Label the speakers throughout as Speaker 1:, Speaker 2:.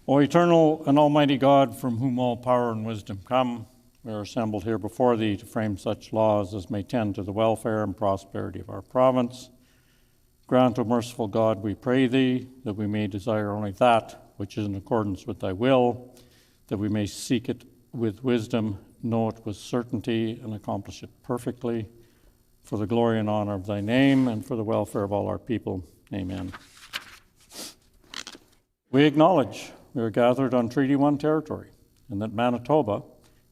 Speaker 1: O eternal and almighty God, from whom all power and wisdom come, we are assembled here before thee to frame such laws as may tend to the welfare and prosperity of our province. Grant, O merciful God, we pray thee, that we may desire only that which is in accordance with thy will, that we may seek it with wisdom, know it with certainty, and accomplish it perfectly, for the glory and honor of thy name, and for the welfare of all our people. Amen. We acknowledge we are gathered on Treaty 1 territory, and that Manitoba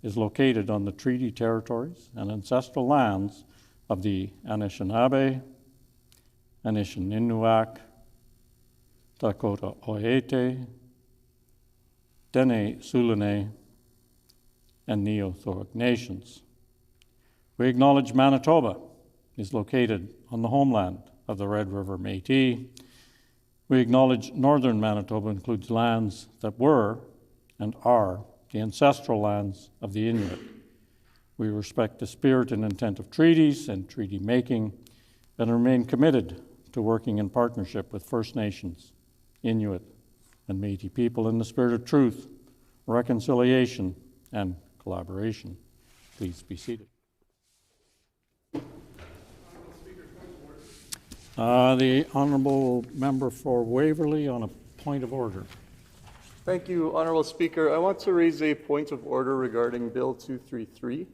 Speaker 1: is located on the treaty territories and ancestral lands of the Anishinaabe, Anishinaabe, Dakota Oiete, Dene Sulene, and Neothoric nations. We acknowledge Manitoba is located on the homeland of the Red River Métis. We acknowledge northern Manitoba includes lands that were and are the ancestral lands of the Inuit. We respect the spirit and intent of treaties and treaty making and remain committed to working in partnership with First Nations, Inuit, and Métis people in the spirit of truth, reconciliation, and collaboration. Please be seated. The Honourable Member for Waverley on a point of order.
Speaker 2: Thank you, Honourable Speaker. I want to raise a point of order regarding Bill 233,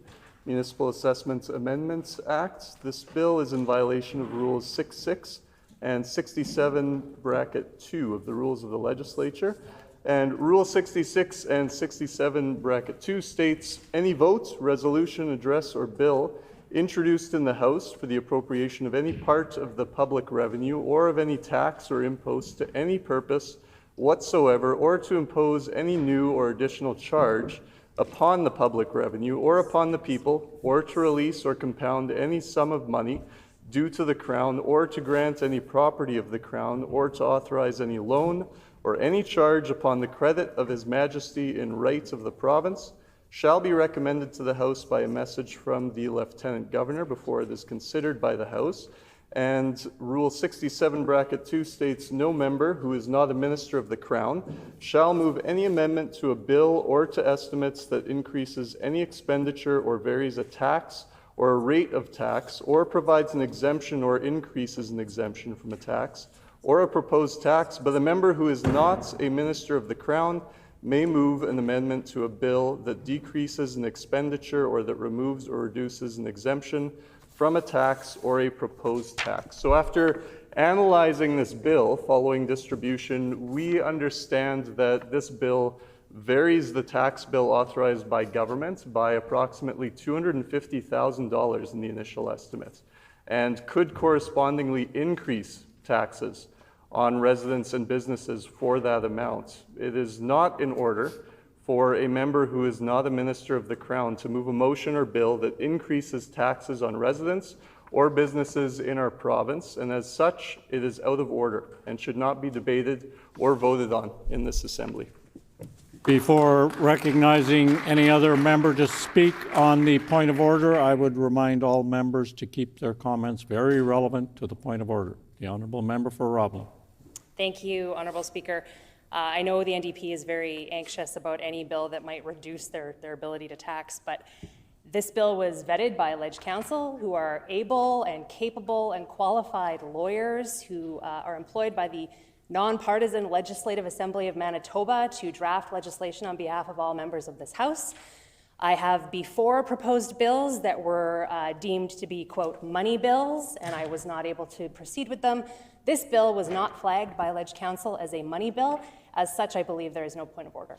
Speaker 2: Municipal Assessments Amendments Act. This bill is in violation of Rules 66 and 67(2) of the Rules of the Legislature. And Rule 66 and 67(2) states, any vote, resolution, address, or bill introduced in the House for the appropriation of any part of the public revenue or of any tax or impost to any purpose whatsoever, or to impose any new or additional charge upon the public revenue or upon the people, or to release or compound any sum of money due to the Crown, or to grant any property of the Crown, or to authorize any loan or any charge upon the credit of His Majesty in right of the province, shall be recommended to the House by a message from the Lieutenant Governor before it is considered by the House. And Rule 67(2) states, no member who is not a minister of the Crown shall move any amendment to a bill or to estimates that increases any expenditure or varies a tax or a rate of tax, or provides an exemption or increases an exemption from a tax or a proposed tax, but a member who is not a minister of the Crown may move an amendment to a bill that decreases an expenditure or that removes or reduces an exemption from a tax or a proposed tax. So after analyzing this bill following distribution, we understand that this bill varies the tax bill authorized by government by approximately $250,000 in the initial estimates, and could correspondingly increase taxes on residents and businesses for that amount. It is not in order for a member who is not a minister of the Crown to move a motion or bill that increases taxes on residents or businesses in our province, and as such, it is out of order and should not be debated or voted on in this Assembly.
Speaker 1: Before recognizing any other member to speak on the point of order, I would remind all members to keep their comments very relevant to the point of order. The Honourable Member for Roblin.
Speaker 3: Thank you, Honourable Speaker. I know the NDP is very anxious about any bill that might reduce their ability to tax, but this bill was vetted by Leg Council, who are able and capable and qualified lawyers who are employed by the nonpartisan Legislative Assembly of Manitoba to draft legislation on behalf of all members of this House. I have before proposed bills that were deemed to be, quote, money bills, and I was not able to proceed with them. This bill was not flagged by Leg Council as a money bill. As such, I believe there is no point of order.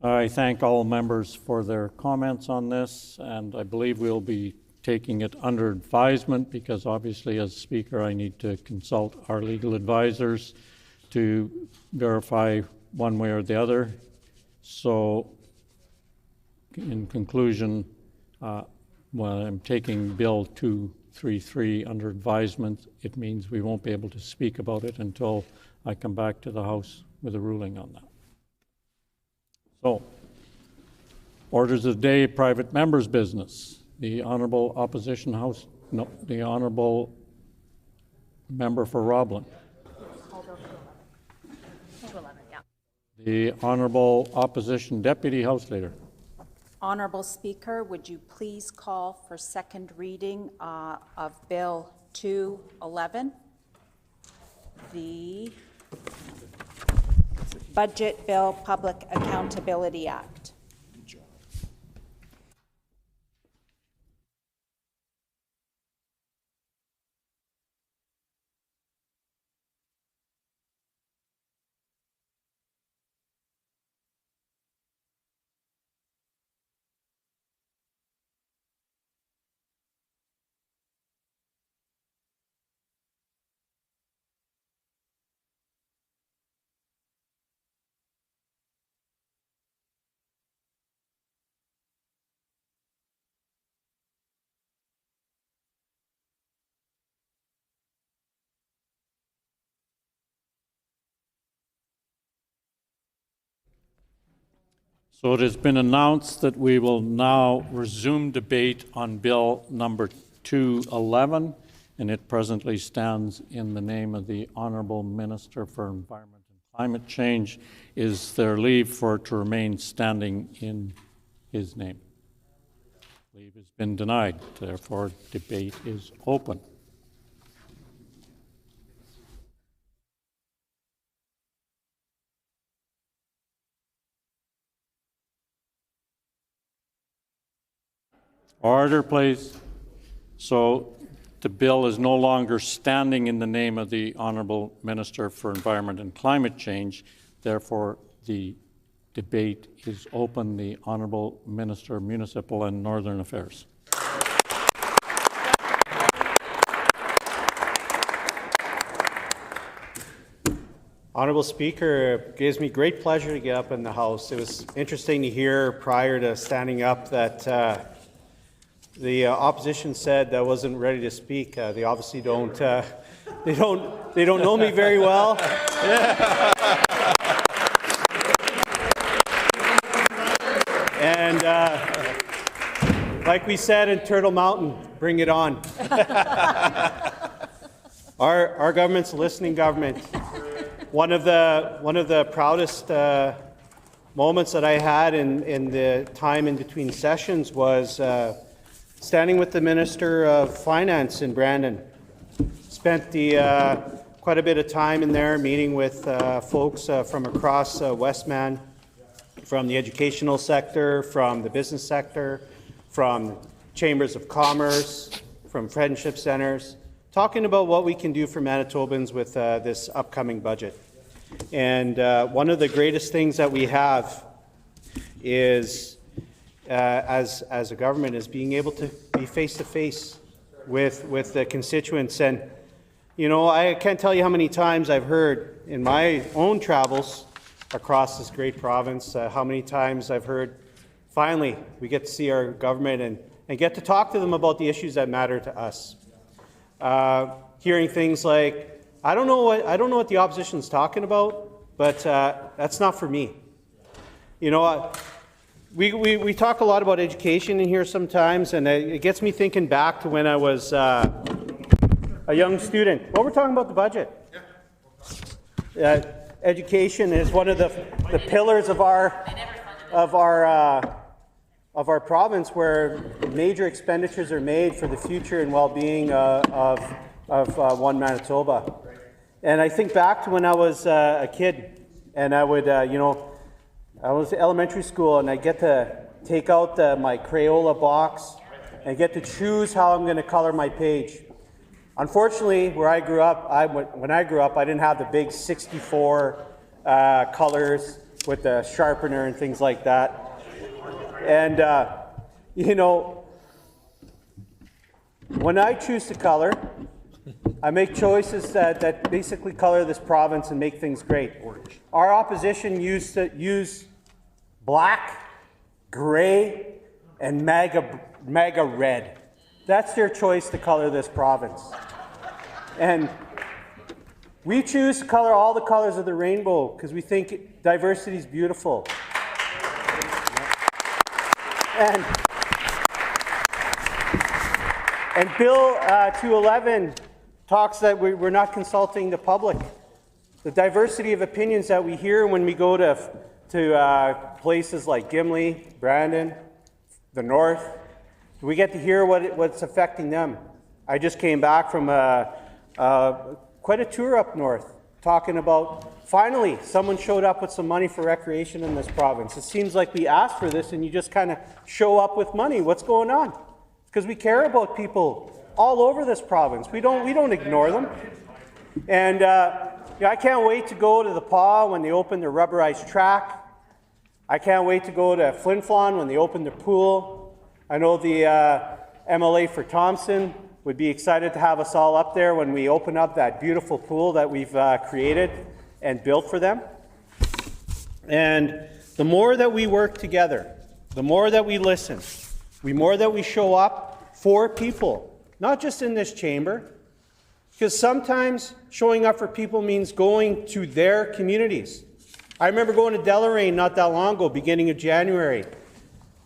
Speaker 1: I thank all members for their comments on this, and I believe we'll be taking it under advisement because obviously as Speaker I need to consult our legal advisors to verify one way or the other. So in conclusion, well, I'm taking Bill 233 233 under advisement, it means we won't be able to speak about it until I come back to the House with a ruling on that. So, orders of the day, private members' business. The Honourable Opposition House, no, the Honourable Member for Roblin. The Honourable Opposition Deputy House Leader.
Speaker 4: Honourable Speaker, would you please call for second reading of Bill 211, the Budget Bill Public Accountability Act?
Speaker 1: So it has been announced that we will now resume debate on Bill number 211, and it presently stands in the name of the Honourable Minister for Environment and Climate Change. Is there leave for it to remain standing in his name? Leave has been denied, therefore debate is open. Order, please. So the bill is no longer standing in the name of the Honourable Minister for Environment and Climate Change. Therefore, the debate is open. The Honourable Minister of Municipal and Northern Affairs.
Speaker 5: Honourable Speaker, it gives me great pleasure to get up in the House. It was interesting to hear prior to standing up that the opposition said I wasn't ready to speak. They obviously don't. They don't know me very well. And like we said in Turtle Mountain, bring it on. Our government's a listening government. One of the proudest moments that I had in the time in between sessions was standing with the Minister of Finance in Brandon. Spent quite a bit of time in there meeting with folks from across Westman, from the educational sector, from the business sector, from chambers of commerce, from friendship centers, talking about what we can do for Manitobans with this upcoming budget. And one of the greatest things that we have is as a government is being able to be face-to-face with the constituents. And, you know, I can't tell you how many times I've heard in my own travels across this great province, how many times I've heard, finally, we get to see our government and get to talk to them about the issues that matter to us. Hearing things like, I don't know what the opposition's talking about, but that's not for me. You know, we talk a lot about education in here sometimes, and it gets me thinking back to when I was a young student. Well, we're talking about the budget. Education is one of the pillars of our province, where major expenditures are made for the future and well-being of one Manitoba. And I think back to when I was a kid, and I would, I was in elementary school, and I get to take out my Crayola box and get to choose how I'm going to color my page. Unfortunately, where I grew up, when I grew up, I didn't have the big 64 colors with the sharpener and things like that. And, when I choose to color, I make choices that basically color this province and make things great. Our opposition used to use black, gray, and MAGA red. That's their choice to color this province. And we choose to color all the colors of the rainbow because we think diversity is beautiful. And Bill 211 talks that we're not consulting the public. The diversity of opinions that we hear when we go to places like Gimli, Brandon, the North, we get to hear what's affecting them. I just came back from quite a tour up north, talking about finally someone showed up with some money for recreation in this province. It seems like we asked for this and you just kind of show up with money. What's going on? It's because we care about people all over this province. We don't ignore them. And I can't wait to go to the PAW when they open their rubberized track. I can't wait to go to Flin Flon when they open their pool. I know the MLA for Thompson would be excited to have us all up there when we open up that beautiful pool that we've created and built for them. And the more that we work together, the more that we listen, the more that we show up for people, not just in this chamber, because sometimes showing up for people means going to their communities. I remember going to Deloraine not that long ago, beginning of January,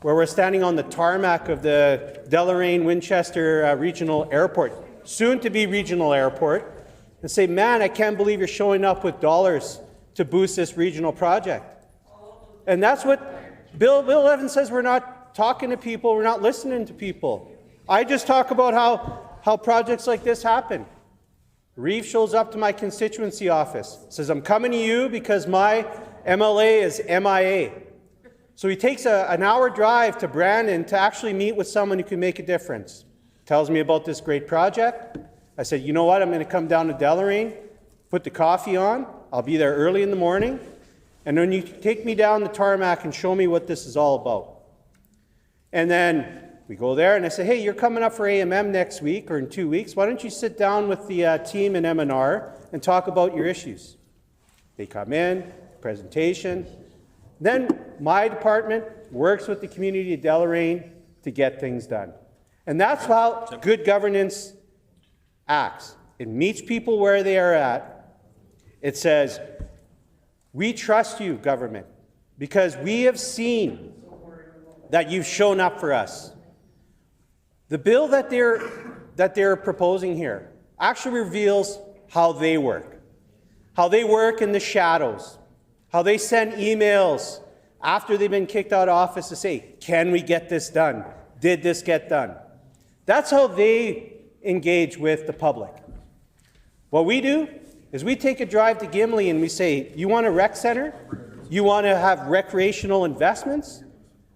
Speaker 5: where we're standing on the tarmac of the Deloraine-Winchester Regional Airport, soon-to-be regional airport, and say, man, I can't believe you're showing up with dollars to boost this regional project. And that's what Bill Evans says. We're not talking to people, we're not listening to people. I just talk about how projects like this happen. Reeve shows up to my constituency office, says, I'm coming to you because my MLA is MIA. So he takes an hour drive to Brandon to actually meet with someone who can make a difference. Tells me about this great project. I said, you know what, I'm going to come down to Deloraine, put the coffee on, I'll be there early in the morning, and then you take me down the tarmac and show me what this is all about. And then we go there and I say, hey, you're coming up for AMM next week or in 2 weeks. Why don't you sit down with the team in M&R and talk about your issues? They come in, presentation. Then my department works with the community of Deloraine to get things done. And that's how good governance acts. It meets people where they are at. It says, we trust you, government, because we have seen that you've shown up for us. The bill that they're proposing here actually reveals how they work in the shadows, how they send emails after they've been kicked out of office to say, can we get this done? Did this get done? That's how they engage with the public. What we do is we take a drive to Gimli and we say, you want a rec center? You want to have recreational investments?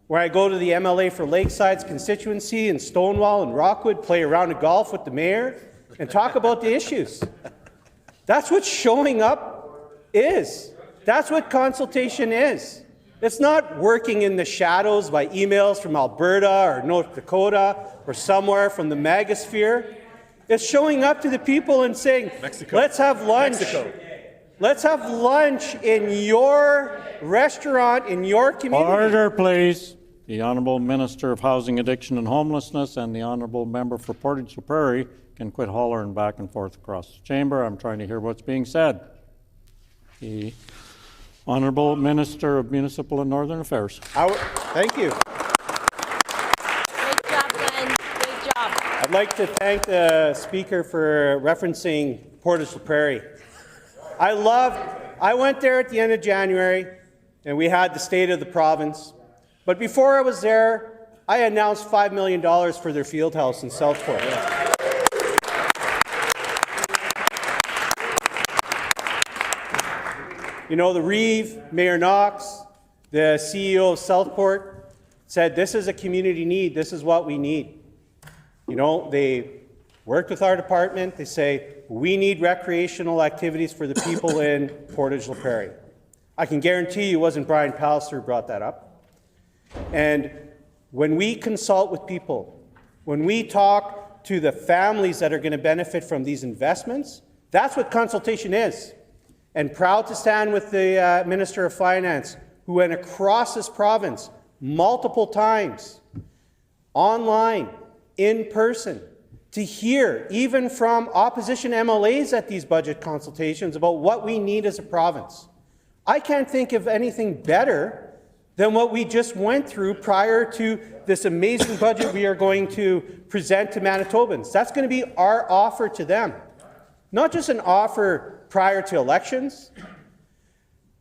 Speaker 5: Where I go to the MLA for Lakeside's constituency in Stonewall and Rockwood, play a round of golf with the mayor, and talk about the issues. That's what showing up is. That's what consultation is. It's not working in the shadows by emails from Alberta or North Dakota or somewhere from the megasphere. It's showing up to the people and saying, Mexico. Let's have lunch. Mexico. Let's have lunch in your restaurant, in your community.
Speaker 1: Order, please. The Honourable Minister of Housing, Addiction and Homelessness and the Honourable Member for Portage la Prairie can quit hollering back and forth across the chamber. I'm trying to hear what's being said. The Honourable Minister of Municipal and Northern Affairs.
Speaker 5: Thank you.
Speaker 6: Great job, Glenn. Great job.
Speaker 5: I'd like to thank the Speaker for referencing Portage la Prairie. I went there at the end of January, and we had the State of the Province. But before I was there, I announced $5 million for their field house in Southport. You know, the Reeve, Mayor Knox, the CEO of Southport said, this is a community need, this is what we need. You know, they worked with our department, they say, we need recreational activities for the people in Portage la Prairie. I can guarantee you it wasn't Brian Pallister who brought that up. And when we consult with people, when we talk to the families that are going to benefit from these investments, that's what consultation is. And proud to stand with the Minister of Finance, who went across this province multiple times, online, in person, to hear, even from opposition MLAs at these budget consultations, about what we need as a province. I can't think of anything better than what we just went through prior to this amazing budget we are going to present to Manitobans. That's going to be our offer to them. Not just an offer prior to elections.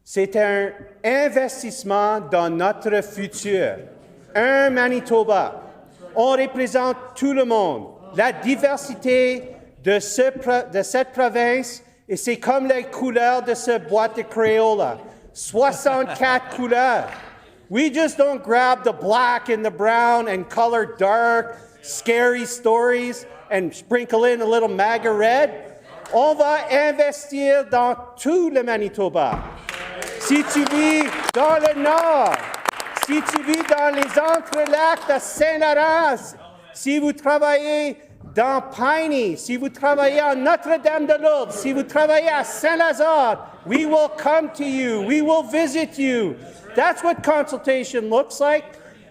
Speaker 5: C'est un investissement dans notre futur. Un Manitoba. On représente tout le monde. La diversité de cette province, et c'est comme les couleurs de ce boîte de Crayola. 64 couleurs. We just don't grab the black and the brown and color dark, scary stories and sprinkle in a little MAGA red. On va investir dans tout le Manitoba. Si tu vis dans le Nord, si tu vis dans les entrelacs de Saint-Laurent, si vous travaillez dans Piney, si vous travaillez à Notre-Dame-de-Lourdes, si vous travaillez à Saint-Lazare, we will come to you. We will visit you. That's what consultation looks like.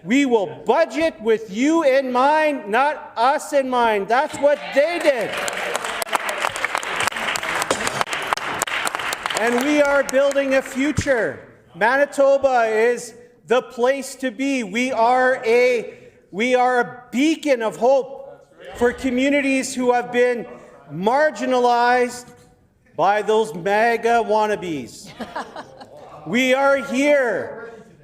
Speaker 5: We will budget with you in mind, not us in mind. That's what they did. And we are building a future. Manitoba is the place to be. We are a beacon of hope for communities who have been marginalized by those MAGA wannabes. We are here.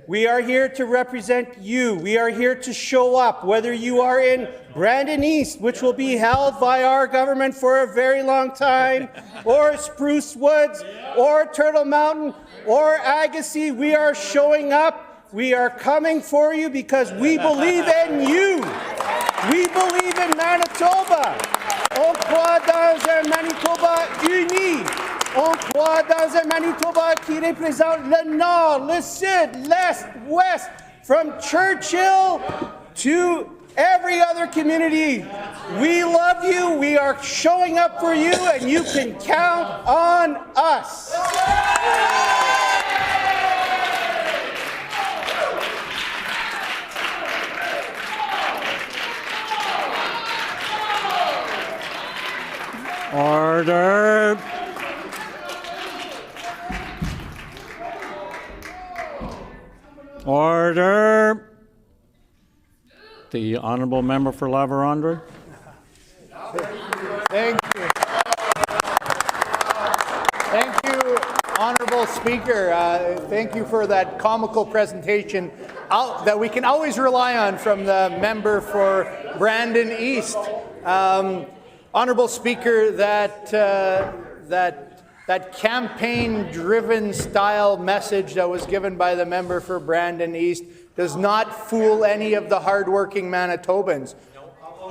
Speaker 5: We are here to represent you. We are here to show up, whether you are in Brandon East, which will be held by our government for a very long time, or Spruce Woods, or Turtle Mountain, or Agassiz. We are showing up. We are coming for you because we believe in you. We believe in Manitoba. On croit dans un Manitoba uni. On croit dans un Manitoba qui représente le Nord, le Sud, l'Est, West, from Churchill to every other community. We love you. We are showing up for you, and you can count on us.
Speaker 1: Order. Order. The honourable member for La Vérendrye.
Speaker 7: Thank you. Thank you, Honourable Speaker. Thank you for that comical presentation that we can always rely on from the member for Brandon East. Honourable Speaker, that campaign-driven style message that was given by the member for Brandon East does not fool any of the hardworking Manitobans.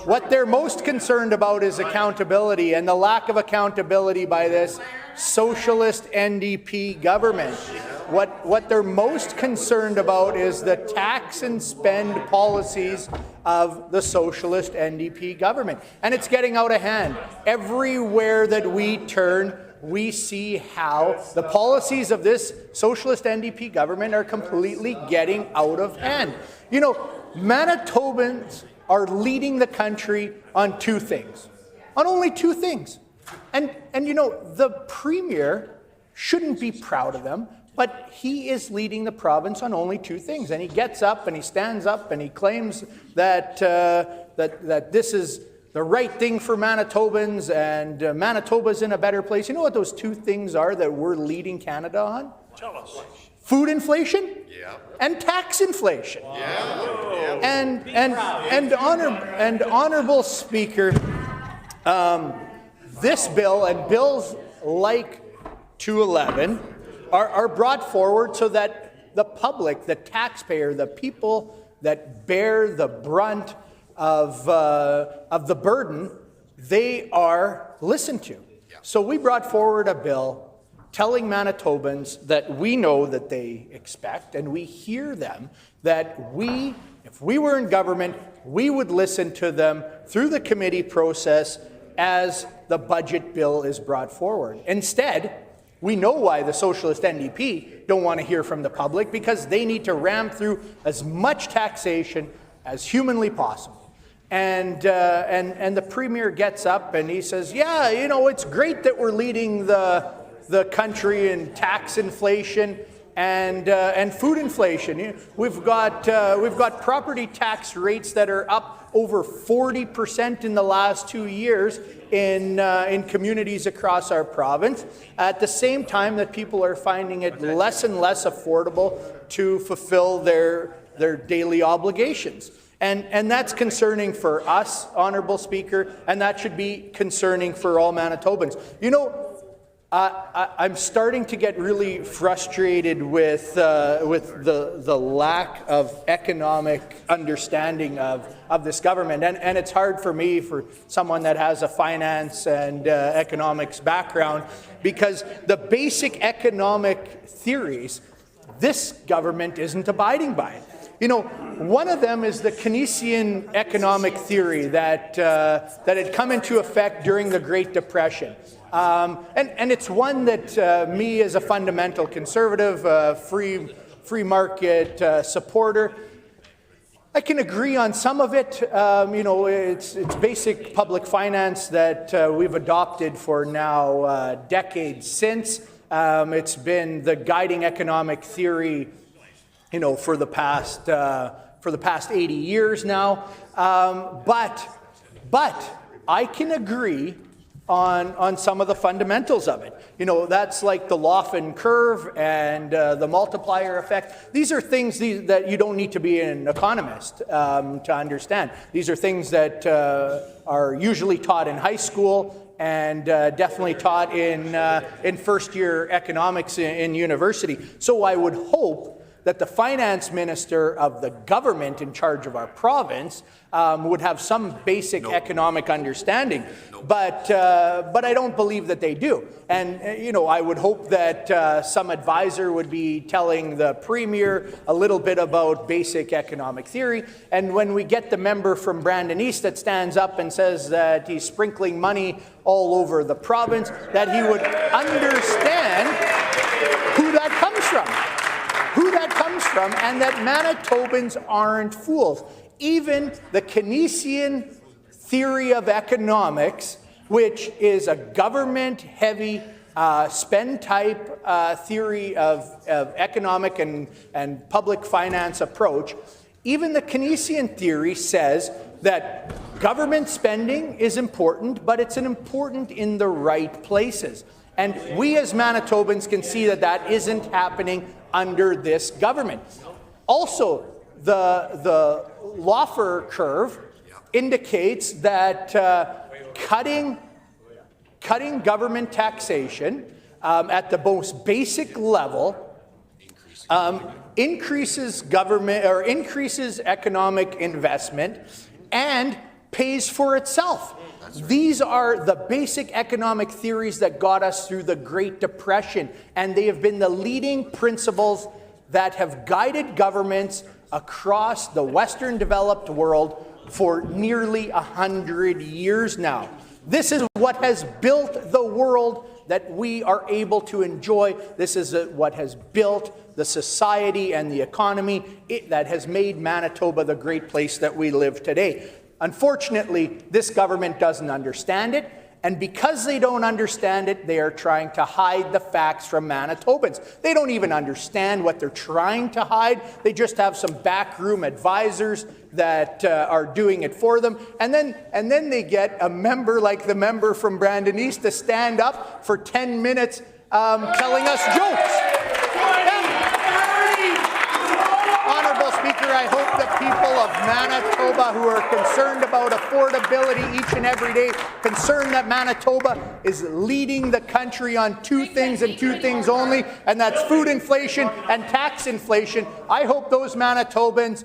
Speaker 7: What they're most concerned about is accountability, and the lack of accountability by this socialist NDP government. What they're most concerned about is the tax and spend policies of the socialist NDP government. And it's getting out of hand. Everywhere that we turn, we see how the policies of this socialist NDP government are completely getting out of hand. You know, Manitobans are leading the country on two things, on only two things. And you know, the Premier shouldn't be proud of them, but he is leading the province on only two things. And he gets up and he stands up and he claims that, that this is the right thing for Manitobans and Manitoba's in a better place. You know what those two things are that we're leading Canada on?
Speaker 8: Tell us.
Speaker 7: Food inflation,
Speaker 8: yeah,
Speaker 7: and tax inflation.
Speaker 8: Yeah.
Speaker 7: And honourable Speaker, this bill and bills like 211 are brought forward so that the public, the taxpayer, the people that bear the brunt of the burden, they are listened to. Yeah. So we brought forward a bill telling Manitobans that we know that they expect, and we hear them, that if we were in government, we would listen to them through the committee process as the budget bill is brought forward. Instead, we know why the socialist NDP don't want to hear from the public, because they need to ram through as much taxation as humanly possible. And the Premier gets up and he says, yeah, you know, it's great that we're leading the country in tax inflation and food inflation. We've got property tax rates that are up over 40% in the last 2 years in communities across our province, at the same time that people are finding it less and less affordable to fulfill their daily obligations. And that's concerning for us, Honourable Speaker, and that should be concerning for all Manitobans. You know, I'm starting to get really frustrated with the lack of economic understanding of this government, and it's hard for me, for someone that has a finance and economics background, because the basic economic theories this government isn't abiding by. You know, one of them is the Keynesian economic theory that had come into effect during the Great Depression. And it's one that me, as a fundamental conservative, free market supporter, I can agree on some of it. You know, it's basic public finance that we've adopted for now decades since. It's been the guiding economic theory, you know, for the past 80 years now. But I can agree on some of the fundamentals of it. You know, that's like the Laughing curve and the multiplier effect. These are things that you don't need to be an economist to understand. These are things that are usually taught in high school and definitely taught in first-year economics in university. So I would hope that the finance minister of the government in charge of our province would have some basic economic understanding, but I don't believe that they do. And you know, I would hope that some advisor would be telling the Premier a little bit about basic economic theory. And when we get the member from Brandon East that stands up and says that he's sprinkling money all over the province, that he would understand who that comes from, and that Manitobans aren't fools. Even the Keynesian theory of economics, which is a government-heavy spend-type theory of economic and public finance approach, even the Keynesian theory says that government spending is important, but it's important in the right places. And we as Manitobans can see that that isn't happening under this government. Also, the Laughing curve indicates that cutting government taxation at the most basic level increases economic investment and pays for itself. These are the basic economic theories that got us through the Great Depression, and they have been the leading principles that have guided governments across the Western developed world for nearly 100 years now. This is what has built the world that we are able to enjoy. This is what has built the society and the economy that has made Manitoba the great place that we live today. Unfortunately, this government doesn't understand it, and because they don't understand it, they are trying to hide the facts from Manitobans. They don't even understand what they're trying to hide. They just have some backroom advisors that are doing it for them, and then they get a member like the member from Brandon East to stand up for 10 minutes telling us jokes. Honourable Speaker, I hope that people of Manitoba who are concerned about affordability each and every day, concerned that Manitoba is leading the country on two things and two things only, and that's food inflation and tax inflation. I hope those Manitobans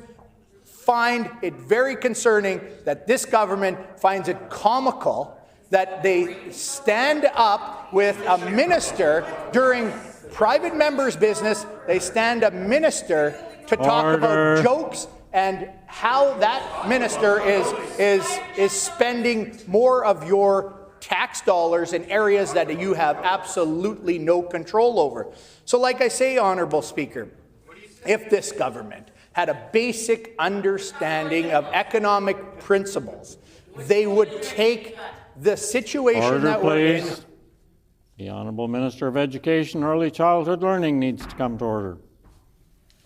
Speaker 7: find it very concerning that this government finds it comical that they stand up with a minister during private members' business. They stand a minister to talk about jokes and how that minister is spending more of your tax dollars in areas that you have absolutely no control over. So like I say, Honourable Speaker, if this government had a basic understanding of economic principles, they would take the situation
Speaker 1: Order,
Speaker 7: that we're in.
Speaker 1: please. The Honourable Minister of Education, Early Childhood Learning needs to come to order.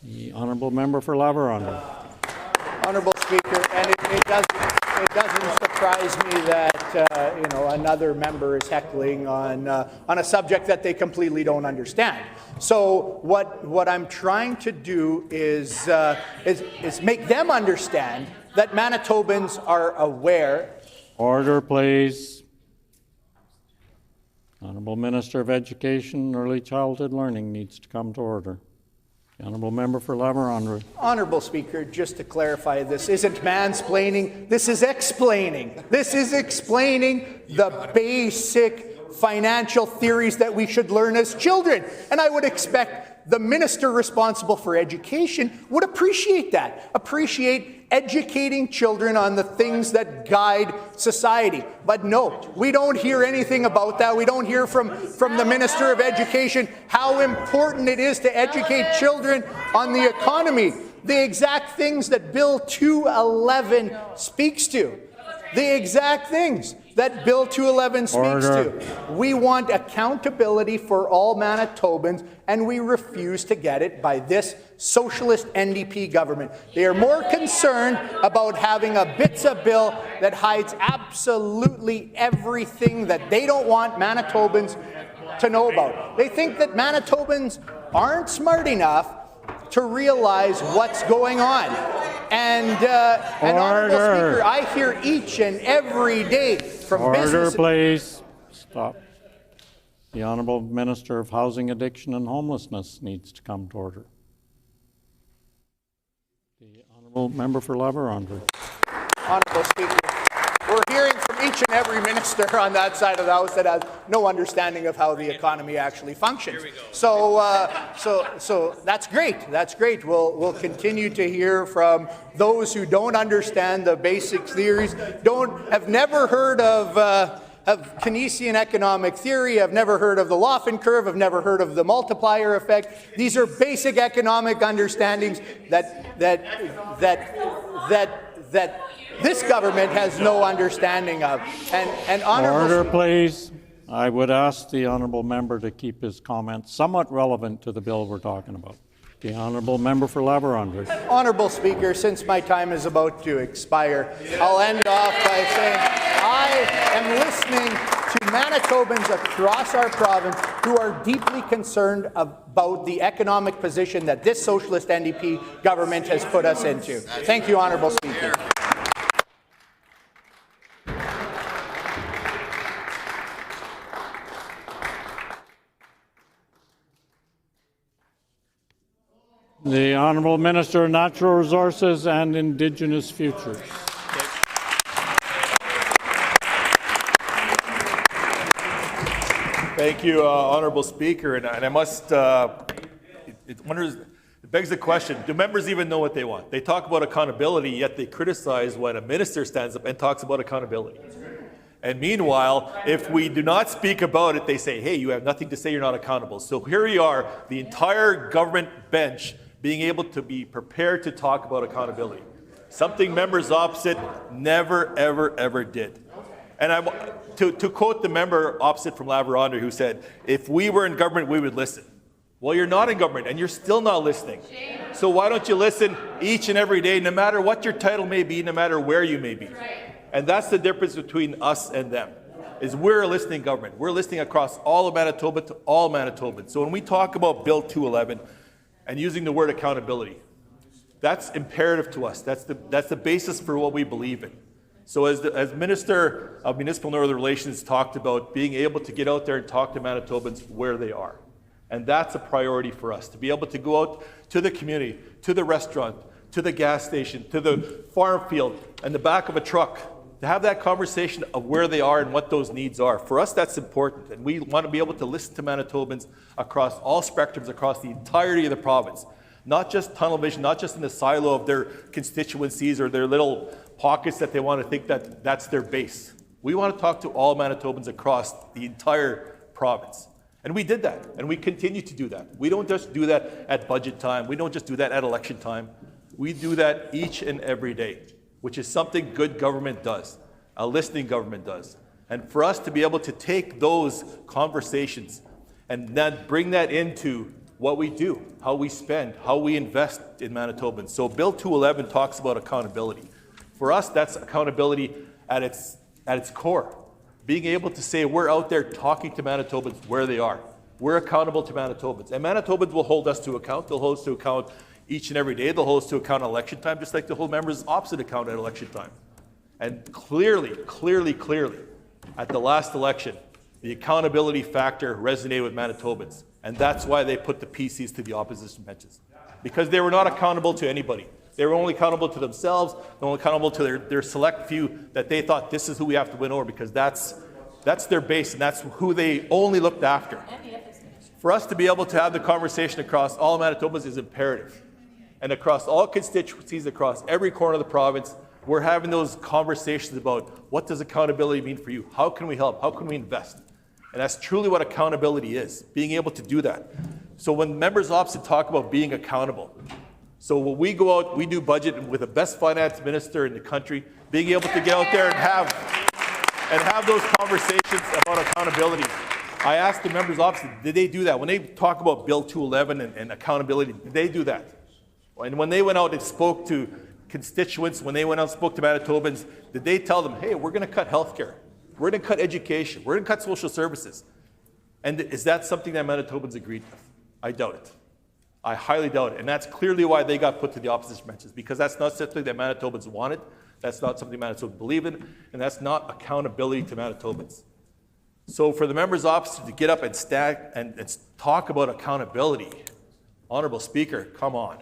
Speaker 1: The Honourable Member for Laveronda.
Speaker 7: Honourable Speaker, and it doesn't surprise me that another member is heckling on a subject that they completely don't understand. So what I'm trying to do is make them understand that Manitobans are aware.
Speaker 1: Order, please. Honourable Minister of Education, Early Childhood Learning needs to come to order. The Honourable Member for Laveronda.
Speaker 7: Honourable Speaker, just to clarify, this isn't mansplaining, this is explaining. This is explaining the basic financial theories that we should learn as children. And I would expect the minister responsible for education would appreciate that, appreciate educating children on the things that guide society. But no, we don't hear anything about that. We don't hear from the Minister of Education how important it is to educate children on the economy, the exact things that Bill 211 speaks to. The exact things that Bill 211 speaks to. We want accountability for all Manitobans, and we refuse to get it by this socialist NDP government. They are more concerned about having a BITSA bill that hides absolutely everything that they don't want Manitobans to know about. They think that Manitobans aren't smart enough to realize what's going on. And Honourable Speaker, I hear each and every day from businesses.
Speaker 1: Order, please. Stop. The Honourable Minister of Housing, Addiction and Homelessness needs to come to order. The Honourable Member for Laveronda.
Speaker 7: Honourable Speaker, we're hearing from each and every minister on that side of the House that has no understanding of how the economy actually functions. So that's great. That's great. We'll continue to hear from those who don't understand the basic theories, have never heard of Keynesian economic theory, have never heard of the Laughing curve, have never heard of the multiplier effect. These are basic economic understandings that this government has no understanding of. And
Speaker 1: Order, please. I would ask the Honourable Member to keep his comments somewhat relevant to the bill we're talking about. The Honourable Member for Laveronda.
Speaker 7: Honourable Speaker, since my time is about to expire, I'll end off by saying I am listening to Manitobans across our province who are deeply concerned about the economic position that this socialist NDP government has put us into. Thank you, Honourable Speaker.
Speaker 1: The Honourable Minister of Natural Resources and Indigenous Futures.
Speaker 8: Thank you, Honourable Speaker. And I must, it begs the question, do members even know what they want? They talk about accountability, yet they criticize when a minister stands up and talks about accountability. And meanwhile, if we do not speak about it, they say, hey, you have nothing to say, you're not accountable. So here we are, the entire government bench being able to be prepared to talk about accountability. Something members opposite never, ever, ever did. And to quote the member opposite from Laveronda who said, if we were in government, we would listen. Well, you're not in government and you're still not listening. So why don't you listen each and every day, no matter what your title may be, no matter where you may be. And that's the difference between us and them, is we're a listening government. We're listening across all of Manitoba to all Manitobans. So when we talk about Bill 211 and using the word accountability, that's imperative to us. That's the basis for what we believe in. So as Minister of Municipal Northern Relations talked about being able to get out there and talk to Manitobans where they are. And that's a priority for us, to be able to go out to the community, to the restaurant, to the gas station, to the farm field, and the back of a truck, to have that conversation of where they are and what those needs are. For us, that's important. And we want to be able to listen to Manitobans across all spectrums, across the entirety of the province. Not just tunnel vision, not just in the silo of their constituencies or their little pockets that they want to think that that's their base. We want to talk to all Manitobans across the entire province. And we did that, and we continue to do that. We don't just do that at budget time. We don't just do that at election time. We do that each and every day, which is something good government does, a listening government does. And for us to be able to take those conversations and then bring that into what we do, how we spend, how we invest in Manitobans. So Bill 211 talks about accountability. For us, that's accountability at its core. Being able to say we're out there talking to Manitobans where they are. We're accountable to Manitobans. And Manitobans will hold us to account. They'll hold us to account each and every day. They'll hold us to account at election time, just like they'll hold members opposite account at election time. And clearly, at the last election, the accountability factor resonated with Manitobans. And that's why they put the PCs to the opposition benches. Because they were not accountable to anybody. They were only accountable to themselves, they're only accountable to their select few that they thought this is who we have to win over, because that's their base and that's who they only looked after. For us to be able to have the conversation across all Manitobans is imperative. And across all constituencies, across every corner of the province, we're having those conversations about what does accountability mean for you? How can we help? How can we invest? And that's truly what accountability is, being able to do that. So when members opposite talk about being accountable, so when we go out, we do budget with the best finance minister in the country, being able to get out there and have those conversations about accountability. I asked the members opposite, did they do that? When they talk about Bill 211 and accountability, did they do that? And when they went out and spoke to constituents, when they went out and spoke to Manitobans, did they tell them, hey, we're going to cut healthcare, we're going to cut education, we're going to cut social services? And is that something that Manitobans agreed with? I doubt it. I highly doubt it. And that's clearly why they got put to the opposition benches, because that's not something that Manitobans wanted, that's not something Manitobans believe in, and that's not accountability to Manitobans. So for the members opposite to get up and stack and talk about accountability, Honourable Speaker, come on.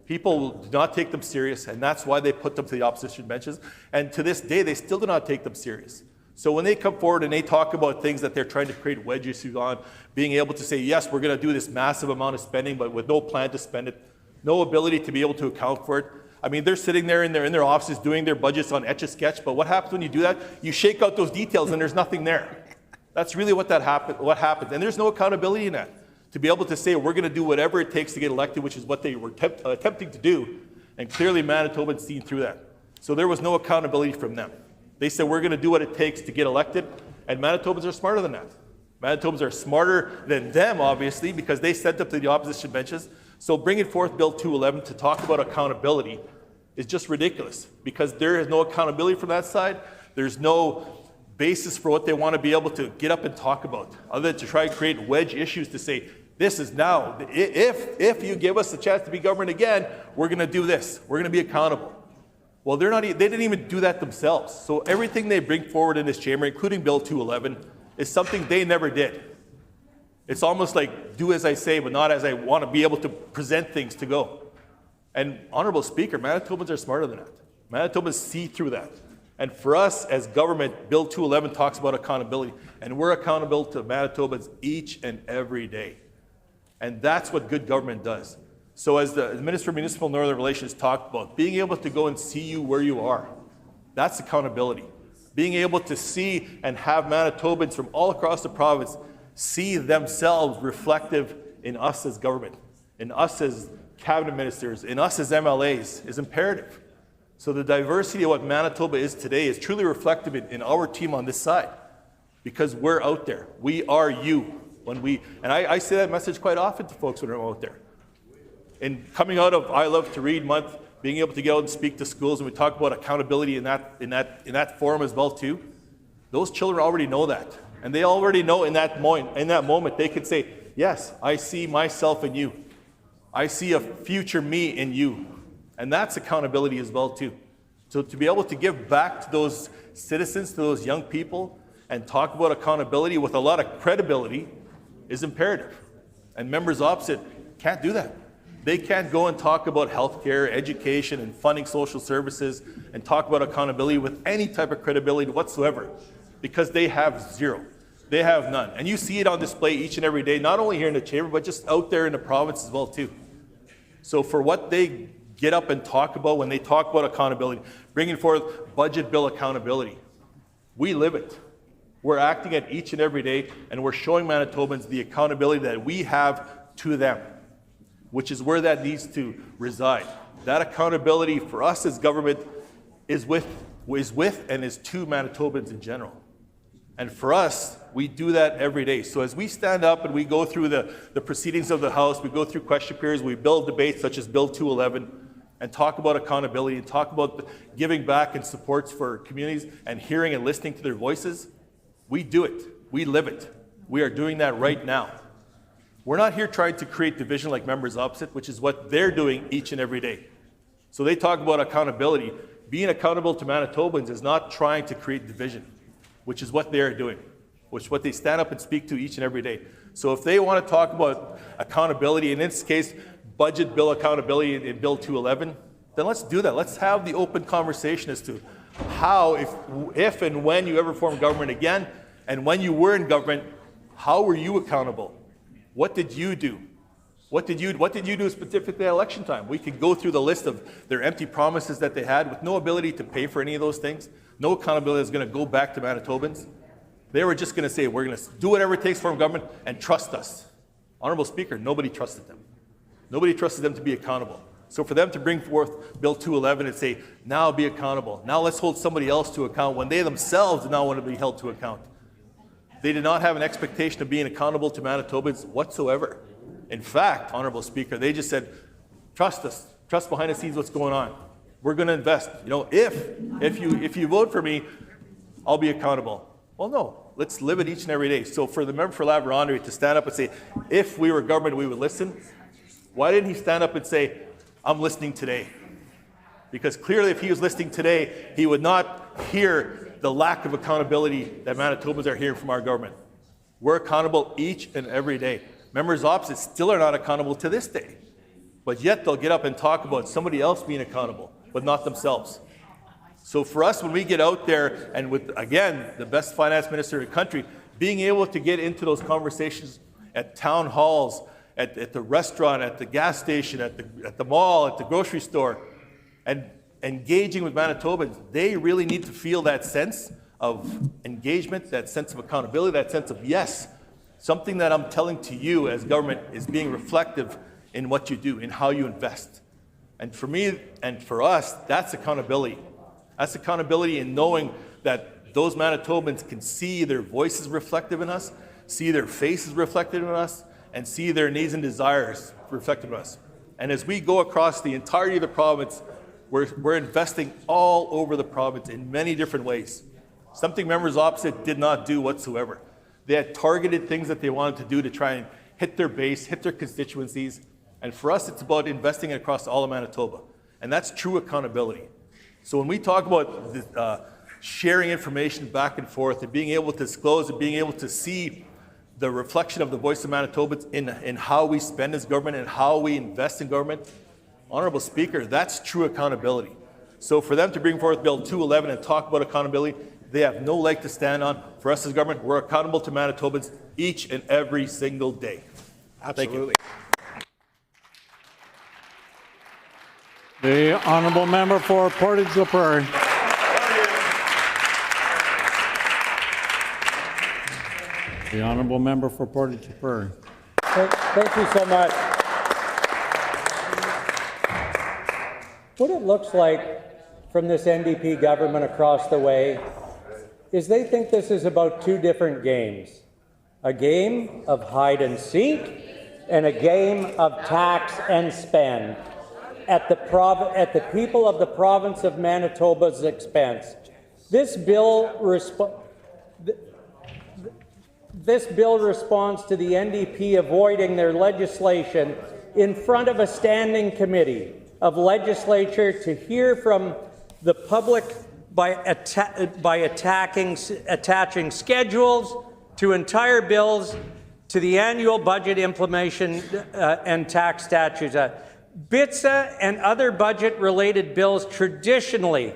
Speaker 8: People do not take them serious, and that's why they put them to the opposition benches. And to this day, they still do not take them serious. So when they come forward and they talk about things that they're trying to create wedge issues on, being able to say, yes, we're going to do this massive amount of spending, but with no plan to spend it, no ability to be able to account for it. I mean, they're sitting there in their offices doing their budgets on Etch-a-Sketch, but what happens when you do that? You shake out those details and there's nothing there. That's really what happens. And there's no accountability in that. To be able to say we're going to do whatever it takes to get elected, which is what they were attempting to do, and clearly Manitobans seen through that. So there was no accountability from them. They said we're going to do what it takes to get elected, and Manitobans are smarter than that. Manitobans are smarter than them, obviously, because they sent them to the opposition benches. So bringing forth Bill 211 to talk about accountability is just ridiculous, because there is no accountability from that side. There's no basis for what they want to be able to get up and talk about, other than to try and create wedge issues to say, this is now, if you give us a chance to be government again, we're going to do this. We're going to be accountable. Well, they didn't even do that themselves. So everything they bring forward in this chamber, including Bill 211, is something they never did. It's almost like do as I say, but not as I want to be able to present things to go. And Honourable Speaker, Manitobans are smarter than that. Manitobans see through that. And for us as government, Bill 211 talks about accountability, and we're accountable to Manitobans each and every day. And that's what good government does. So as the Minister of Municipal and Northern Relations talked about, being able to go and see you where you are, that's accountability. Being able to see and have Manitobans from all across the province see themselves reflective in us as government, in us as cabinet ministers, in us as MLAs is imperative. So the diversity of what Manitoba is today is truly reflective in our team on this side, because we're out there. We are you. And I say that message quite often to folks when I'm out there. And coming out of I Love to Read month, being able to get out and speak to schools, and we talk about accountability in that forum as well too. Those children already know that, and they already know in that moment they could say, yes, I see myself in you. I see a future me in you. And that's accountability as well too. So to be able to give back to those citizens, to those young people, and talk about accountability with a lot of credibility is imperative. And members opposite can't do that. They can't go and talk about healthcare, education, and funding social services and talk about accountability with any type of credibility whatsoever, because they have zero. They have none. And you see it on display each and every day, not only here in the chamber, but just out there in the province as well too. So for what they get up and talk about when they talk about accountability, bringing forth budget bill accountability, we live it. We're acting it each and every day, and we're showing Manitobans the accountability that we have to them, which is where that needs to reside. That accountability for us as government is with and is to Manitobans in general. And for us, we do that every day. So as we stand up and we go through the proceedings of the House, we go through question periods, we build debates such as Bill 211, and talk about accountability and talk about giving back and supports for communities and hearing and listening to their voices, we do it. We live it. We are doing that right now. We're not here trying to create division like members opposite, which is what they're doing each and every day. So they talk about accountability. Being accountable to Manitobans is not trying to create division, which is what they're doing, which is what they stand up and speak to each and every day. So if they want to talk about accountability, in this case, budget bill accountability in Bill 211, then let's do that. Let's have the open conversation as to how, if and when you ever form government again, and when you were in government, how were you accountable? What did you do? What did you do specifically at election time? We could go through the list of their empty promises that they had with no ability to pay for any of those things. No accountability is going to go back to Manitobans. They were just going to say, we're going to do whatever it takes to form government and trust us. Honourable Speaker, nobody trusted them. Nobody trusted them to be accountable. So for them to bring forth Bill 211 and say, now be accountable. Now let's hold somebody else to account when they themselves did not want to be held to account. They did not have an expectation of being accountable to Manitobans whatsoever. In fact, Honourable Speaker, they just said, trust us. Trust behind the scenes what's going on. We're going to invest. You know, if you vote for me, I'll be accountable. Well, no. Let's live it each and every day. So for the member for Laverandery to stand up and say, if we were government, we would listen. Why didn't he stand up and say, I'm listening today? Because clearly if he was listening today, he would not hear the lack of accountability that Manitobans are hearing from our government. We're accountable each and every day. Members opposite still are not accountable to this day. But yet they'll get up and talk about somebody else being accountable, but not themselves. So for us, when we get out there and with, again, the best finance minister in the country, being able to get into those conversations at town halls, at the restaurant, at the gas station, at the mall, at the grocery store, and engaging with Manitobans, they really need to feel that sense of engagement, that sense of accountability, that sense of yes, something that I'm telling to you as government is being reflective in what you do, in how you invest. And for me and for us, that's accountability. That's accountability in knowing that those Manitobans can see their voices reflective in us, see their faces reflected in us, and see their needs and desires reflected in us. And as we go across the entirety of the province, we're investing all over the province in many different ways. Something members opposite did not do whatsoever. They had targeted things that they wanted to do to try and hit their base, hit their constituencies. And for us, it's about investing across all of Manitoba. And that's true accountability. So when we talk about sharing information back and forth and being able to disclose and being able to see the reflection of the voice of Manitobans in how we spend as government and how we invest in government, Honourable Speaker, that's true accountability. So for them to bring forth Bill 211 and talk about accountability, they have no leg to stand on. For us as government, we're accountable to Manitobans each and every single day.
Speaker 5: Absolutely.
Speaker 1: The honourable member for Portage-La Prairie. The honourable member for Portage-La Prairie.
Speaker 9: Thank you so much. What it looks like from this NDP government across the way is they think this is about two different games. A game of hide and seek and a game of tax and spend at the people of the province of Manitoba's expense. This bill responds to the NDP avoiding their legislation in front of a standing committee of legislature to hear from the public by attaching schedules to entire bills to the annual budget implementation and tax statutes. BITSA and other budget-related bills traditionally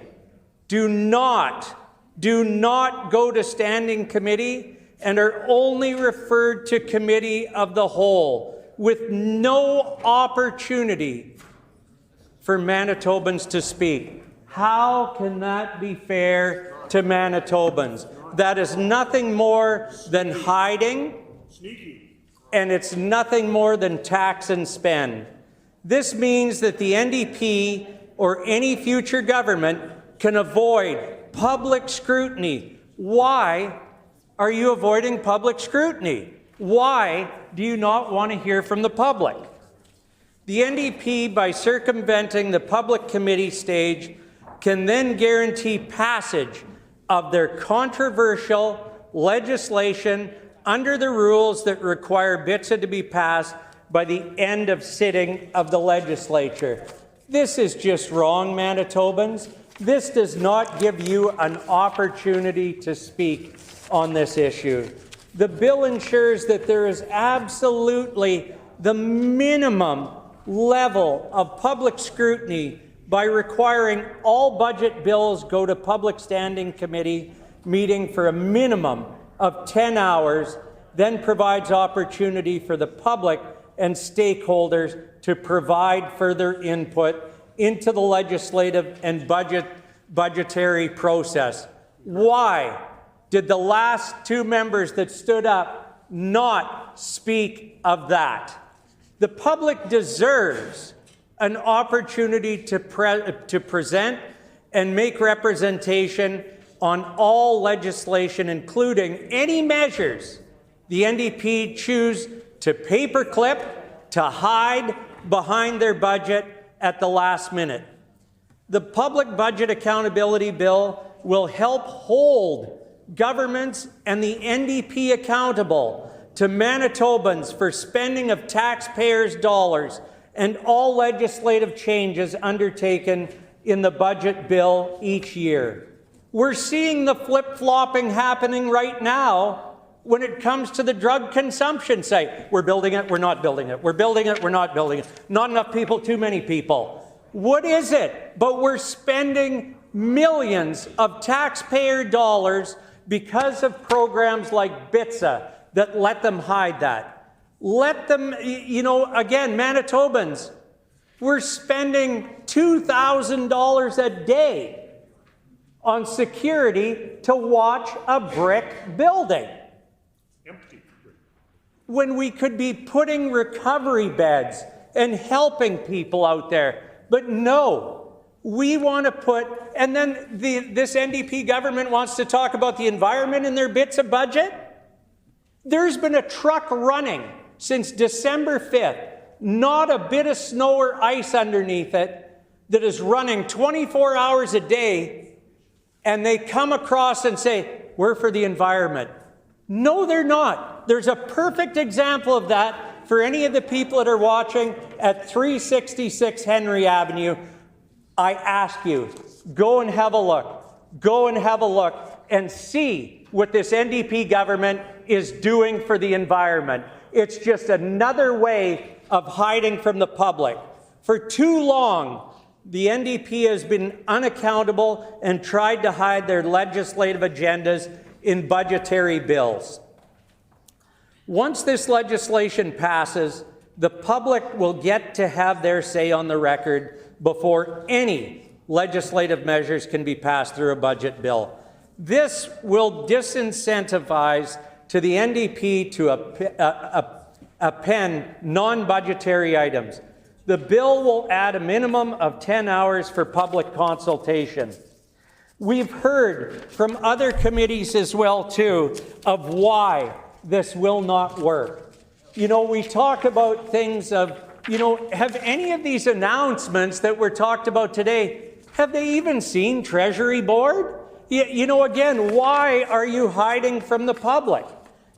Speaker 9: do not go to standing committee and are only referred to committee of the whole, with no opportunity for Manitobans to speak. How can that be fair to Manitobans? That is nothing more than hiding, and it's nothing more than tax and spend. This means that the NDP or any future government can avoid public scrutiny. Why are you avoiding public scrutiny? Why do you not want to hear from the public? The NDP, by circumventing the public committee stage, can then guarantee passage of their controversial legislation under the rules that require BITSA to be passed by the end of sitting of the legislature. This is just wrong, Manitobans. This does not give you an opportunity to speak on this issue. The bill ensures that there is absolutely the minimum level of public scrutiny by requiring all budget bills go to public standing committee meeting for a minimum of 10 hours, then provides opportunity for the public and stakeholders to provide further input into the legislative and budgetary process. Why did the last two members that stood up not speak of that? The public deserves an opportunity to present and make representation on all legislation, including any measures the NDP choose to paperclip, to hide behind their budget at the last minute. The Public Budget Accountability Bill will help hold governments and the NDP accountable to Manitobans for spending of taxpayers' dollars and all legislative changes undertaken in the budget bill each year. We're seeing the flip-flopping happening right now when it comes to the drug consumption site. We're building it, we're not building it. We're building it, we're not building it. Not enough people, too many people. What is it? But we're spending millions of taxpayer dollars because of programs like BITSA that let them hide that. Let them, again, Manitobans, we're spending $2,000 a day on security to watch a brick building. Empty. When we could be putting recovery beds and helping people out there. But no, we want to put, and then this NDP government wants to talk about the environment in their BITSA budget. There's been a truck running since December 5th, not a bit of snow or ice underneath it, that is running 24 hours a day, and they come across and say, we're for the environment. No, they're not. There's a perfect example of that for any of the people that are watching at 366 Henry Avenue. I ask you, go and have a look. Go and have a look and see what this NDP government is doing for the environment. It's just another way of hiding from the public. For too long, the NDP has been unaccountable and tried to hide their legislative agendas in budgetary bills. Once this legislation passes, the public will get to have their say on the record before any legislative measures can be passed through a budget bill. This will disincentivize to the NDP to append non-budgetary items. The bill will add a minimum of 10 hours for public consultation. We've heard from other committees as well, too, of why this will not work. We talk about things of, have any of these announcements that were talked about today, have they even seen Treasury Board? Again, why are you hiding from the public?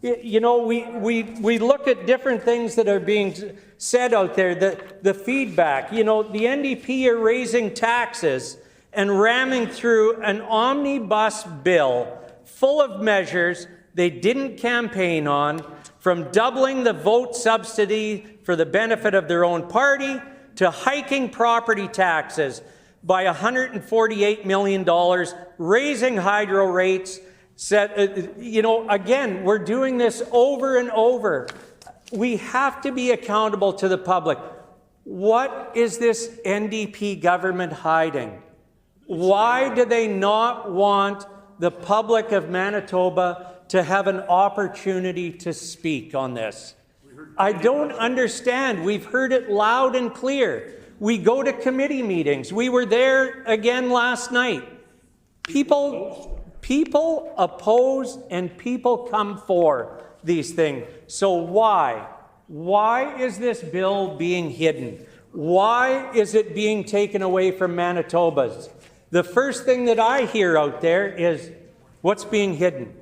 Speaker 9: We look at different things that are being said out there, the feedback. The NDP are raising taxes and ramming through an omnibus bill full of measures they didn't campaign on, from doubling the vote subsidy for the benefit of their own party to hiking property taxes by $148 million, raising hydro rates. Again, we're doing this over and over. We have to be accountable to the public. What is this NDP government hiding? Why do they not want the public of Manitoba to have an opportunity to speak on this? I don't understand. We've heard it loud and clear. We go to committee meetings. We were there again last night. People oppose and people come for these things. So why? Why is this bill being hidden? Why is it being taken away from Manitobans? The first thing that I hear out there is, what's being hidden?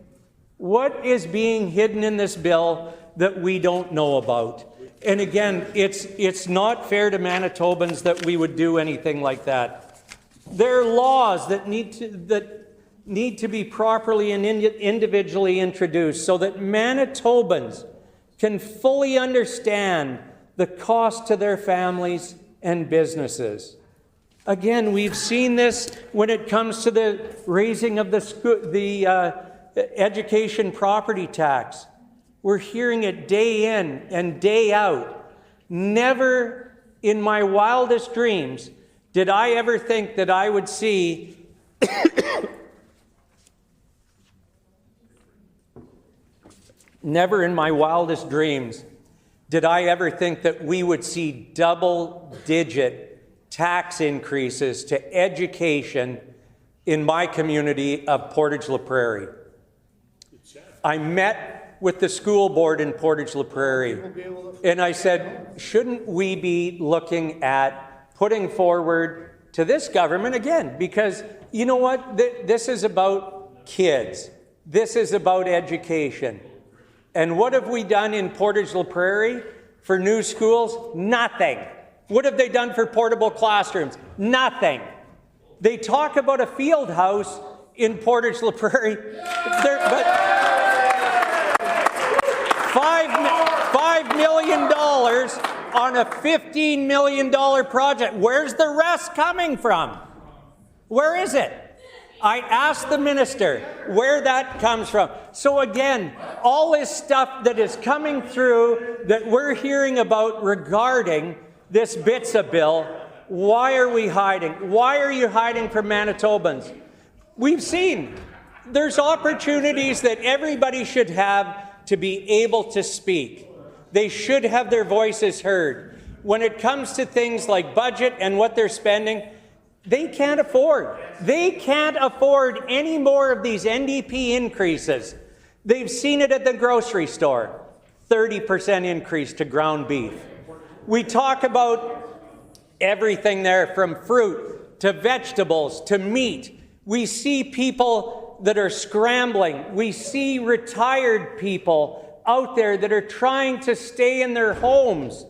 Speaker 9: What is being hidden in this bill that we don't know about? And again, it's not fair to Manitobans that we would do anything like that. There are laws that need to be properly and individually introduced so that Manitobans can fully understand the cost to their families and businesses. Again, we've seen this when it comes to the raising of the education property tax. We're hearing it day in and day out. Never in my wildest dreams did I ever think that I would see never in my wildest dreams did I ever think that we would see double-digit tax increases to education in my community of Portage-La Prairie. I met with the school board in Portage-La Prairie, and I said, shouldn't we be looking at putting forward to this government again? Because you know what? This is about kids. This is about education. And what have we done in Portage-La Prairie for new schools? Nothing. What have they done for portable classrooms? Nothing. They talk about a field house in Portage-La Prairie, but $5 million on a $15 million project. Where's the rest coming from? Where is it? I asked the minister where that comes from. So again, all this stuff that is coming through that we're hearing about regarding this BITSA bill, why are we hiding? Why are you hiding from Manitobans? We've seen there's opportunities that everybody should have to be able to speak. They should have their voices heard. When it comes to things like budget and what they're spending, they can't afford. They can't afford any more of these NDP increases. They've seen it at the grocery store, 30% increase to ground beef. We talk about everything there from fruit to vegetables to meat. We see people that are scrambling. We see retired people out there that are trying to stay in their homes,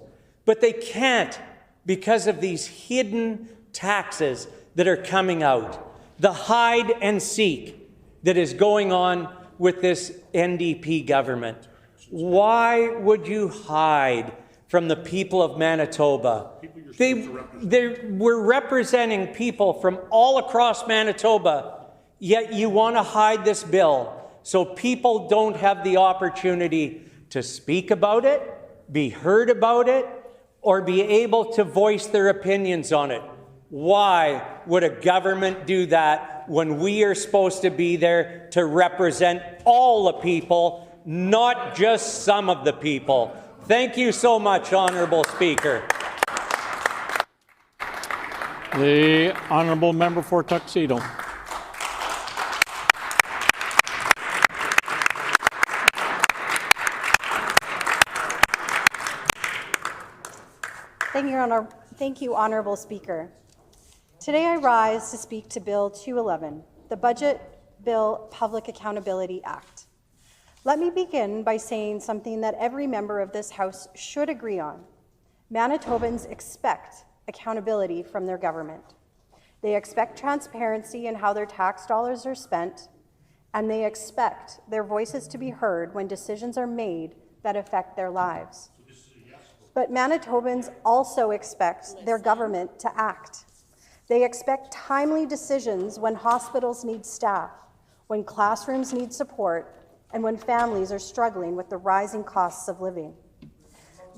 Speaker 9: but they can't because of these hidden taxes that are coming out. The hide and seek that is going on with this NDP government. Why would you hide from the people of Manitoba? We're representing people from all across Manitoba, yet you want to hide this bill so people don't have the opportunity to speak about it, be heard about it, or be able to voice their opinions on it. Why would a government do that when we are supposed to be there to represent all the people, not just some of the people? Thank you so much, Honourable Speaker.
Speaker 1: The Honourable Member for Tuxedo.
Speaker 10: Thank you, Honourable Speaker. Today I rise to speak to Bill 211, the Budget Bill Public Accountability Act. Let me begin by saying something that every member of this House should agree on. Manitobans expect accountability from their government. They expect transparency in how their tax dollars are spent, and they expect their voices to be heard when decisions are made that affect their lives. But Manitobans also expect their government to act. They expect timely decisions when hospitals need staff, when classrooms need support, and when families are struggling with the rising costs of living.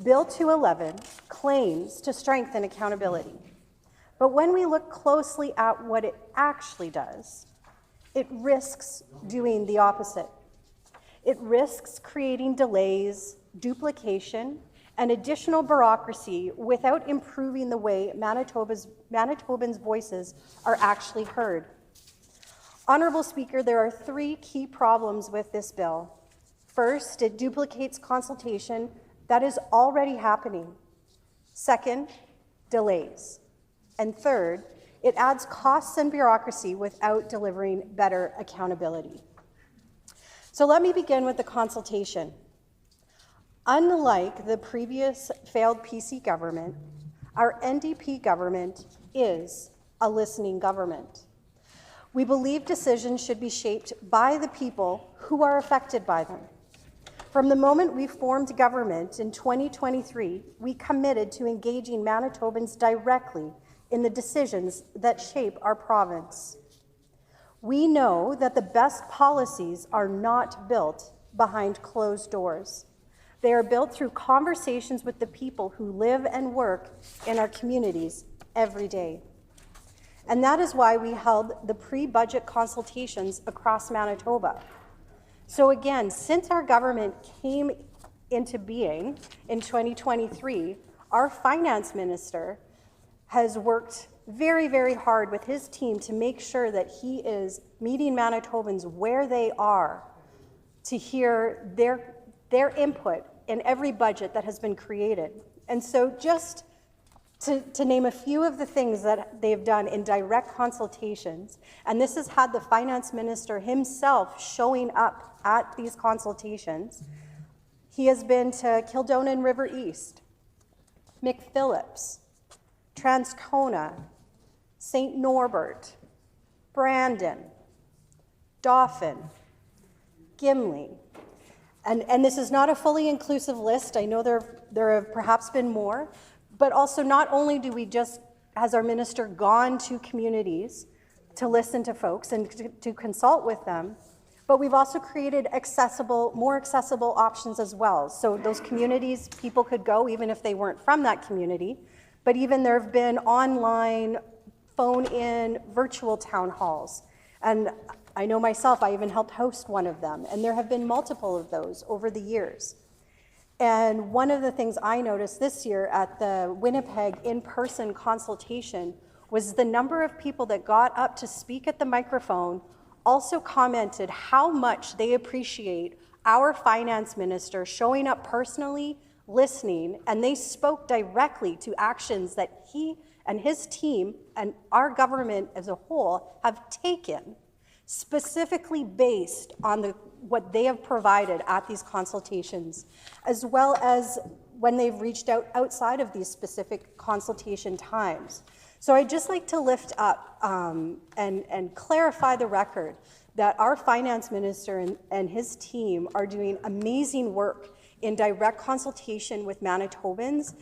Speaker 10: Bill 211 claims to strengthen accountability, but when we look closely at what it actually does, it risks doing the opposite. It risks creating delays, duplication, and additional bureaucracy without improving the way Manitobans' voices are actually heard. Honourable Speaker, there are 3 key problems with this bill. First, it duplicates consultation that is already happening. Second, delays. And third, it adds costs and bureaucracy without delivering better accountability. So let me begin with the consultation. Unlike the previous failed PC government, our NDP government is a listening government. We believe decisions should be shaped by the people who are affected by them. From the moment we formed government in 2023, we committed to engaging Manitobans directly in the decisions that shape our province. We know that the best policies are not built behind closed doors. They are built through conversations with the people who live and work in our communities every day. And that is why we held the pre-budget consultations across Manitoba. So again, since our government came into being in 2023, our finance minister has worked very, very hard with his team to make sure that he is meeting Manitobans where they are, to hear their input in every budget that has been created. And so just to name a few of the things that they've done in direct consultations, and this has had the finance minister himself showing up at these consultations. He has been to Kildonan and River East, McPhillips, Transcona, St. Norbert, Brandon, Dauphin, Gimli. And this is not a fully inclusive list. I know there have perhaps been more, but also not only has our minister gone to communities to listen to folks and to consult with them, but we've also created more accessible options as well. So those communities, people could go even if they weren't from that community, but even there have been online, phone-in, virtual town halls. And I know myself, I even helped host one of them, and there have been multiple of those over the years. And one of the things I noticed this year at the Winnipeg in-person consultation was the number of people that got up to speak at the microphone also commented how much they appreciate our finance minister showing up personally, listening, and they spoke directly to actions that he and his team and our government as a whole have taken, specifically based on what they have provided at these consultations, as well as when they've reached out outside of these specific consultation times. So I'd just like to lift up and clarify the record that our finance minister and his team are doing amazing work in direct consultation with Manitobans,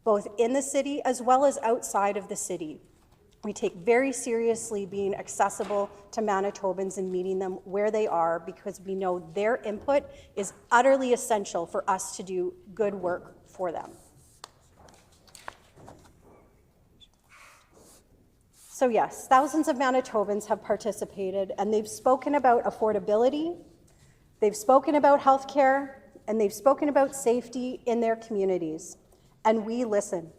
Speaker 10: both in the city as well as outside of the city. We take very seriously being accessible to Manitobans and meeting them where they are, because we know their input is utterly essential for us to do good work for them. So yes, thousands of Manitobans have participated, and they've spoken about affordability, they've spoken about healthcare, and they've spoken about safety in their communities, and we listened.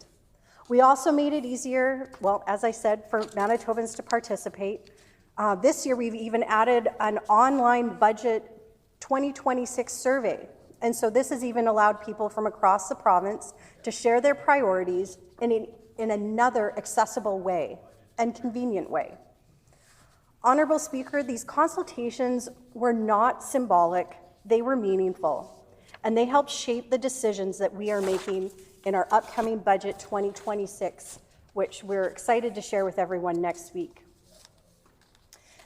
Speaker 10: We also made it easier, well, as I said, for Manitobans to participate. This year, we've even added an online budget 2026 survey. And so this has even allowed people from across the province to share their priorities in another accessible way and convenient way. Honourable Speaker, these consultations were not symbolic, they were meaningful, and they helped shape the decisions that we are making in our upcoming budget 2026, which we're excited to share with everyone next week.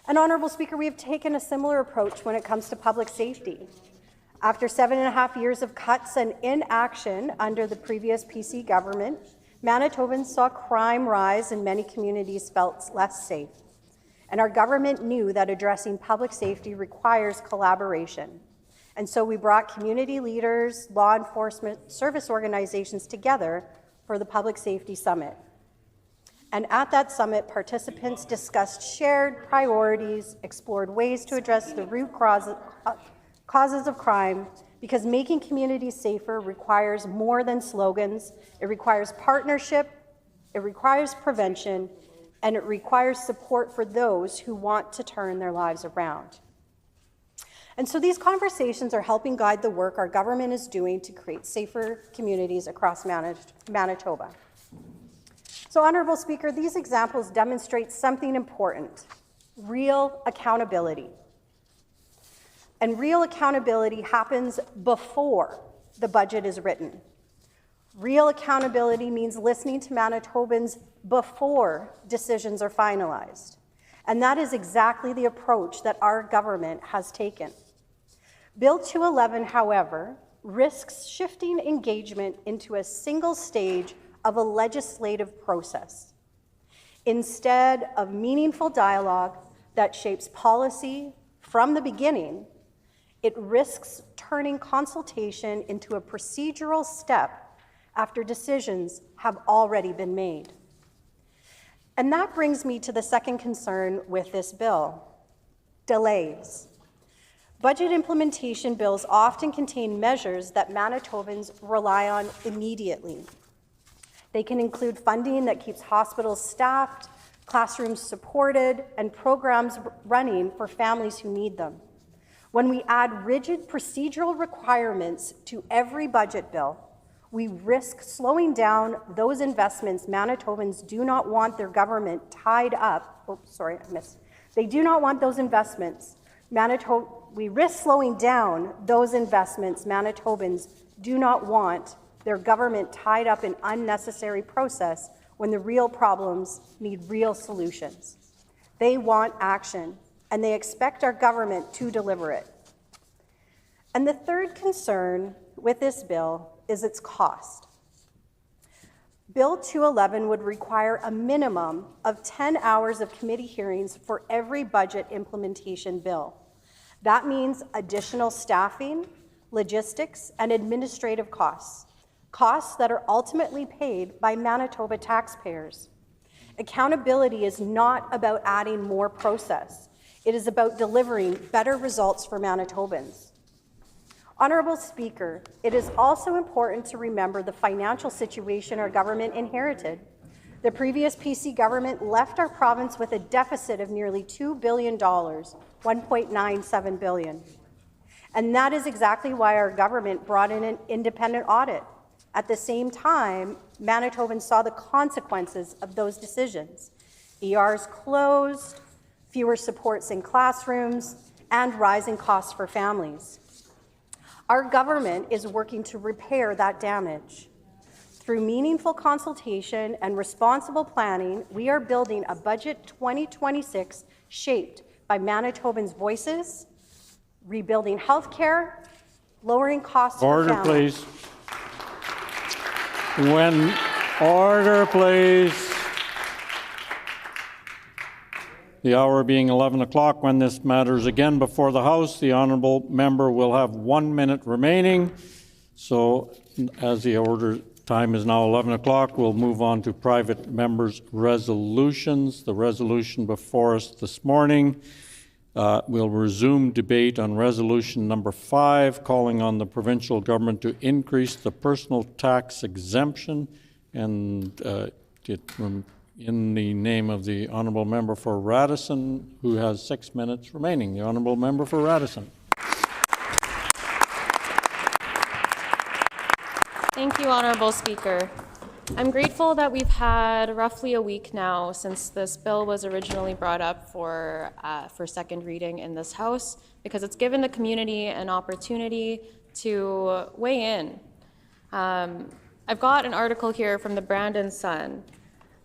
Speaker 10: And Honourable Speaker, we have taken a similar approach when it comes to public safety. After 7.5 years of cuts and inaction under the previous PC government, Manitobans saw crime rise and many communities felt less safe. And our government knew that addressing public safety requires collaboration. And so we brought community leaders, law enforcement, service organizations together for the Public Safety Summit. And at that summit, participants discussed shared priorities, explored ways to address the root causes of crime, because making communities safer requires more than slogans. It requires partnership, it requires prevention, and it requires support for those who want to turn their lives around. And so these conversations are helping guide the work our government is doing to create safer communities across Manitoba. So, Honourable Speaker, these examples demonstrate something important: real accountability. And real accountability happens before the budget is written. Real accountability means listening to Manitobans before decisions are finalized. And that is exactly the approach that our government has taken. Bill 211, however, risks shifting engagement into a single stage of a legislative process, instead of meaningful dialogue that shapes policy from the beginning. It risks turning consultation into a procedural step after decisions have already been made. And that brings me to the second concern with this bill: delays. Budget implementation bills often contain measures that Manitobans rely on immediately. They can include funding that keeps hospitals staffed, classrooms supported, and programs running for families who need them. When we add rigid procedural requirements to every budget bill, we risk slowing down those investments Manitobans do not want their government tied up. Oh, sorry, I missed. They do not want those investments. We risk slowing down those investments Manitobans do not want their government tied up in unnecessary process when the real problems need real solutions. They want action, and they expect our government to deliver it. And the third concern with this bill is its cost. Bill 211 would require a minimum of 10 hours of committee hearings for every budget implementation bill. That means additional staffing, logistics, and administrative costs, costs that are ultimately paid by Manitoba taxpayers. Accountability is not about adding more process. It is about delivering better results for Manitobans. Honourable Speaker, it is also important to remember the financial situation our government inherited. The previous PC government left our province with a deficit of nearly $2 billion, $1.97 billion. And that is exactly why our government brought in an independent audit. At the same time, Manitobans saw the consequences of those decisions. ERs closed, fewer supports in classrooms, and rising costs for families. Our government is working to repair that damage. Through meaningful consultation and responsible planning, we are building a budget 2026 shaped by Manitobans' voices, rebuilding healthcare, lowering costs for families.
Speaker 1: Order, please. The hour being 11 o'clock, when this matter is again before the House, the honourable member will have 1 minute remaining. So, as the order time is now 11 o'clock, we'll move on to private members' resolutions. The resolution before us this morning. We'll resume debate on resolution number 5, calling on the provincial government to increase the personal tax exemption, and in the name of the honourable member for Radisson, who has 6 minutes remaining. The honourable member for Radisson.
Speaker 11: Thank you, Honourable Speaker. I'm grateful that we've had roughly a week now since this bill was originally brought up for second reading in this House, because it's given the community an opportunity to weigh in. I've got an article here from the Brandon Sun,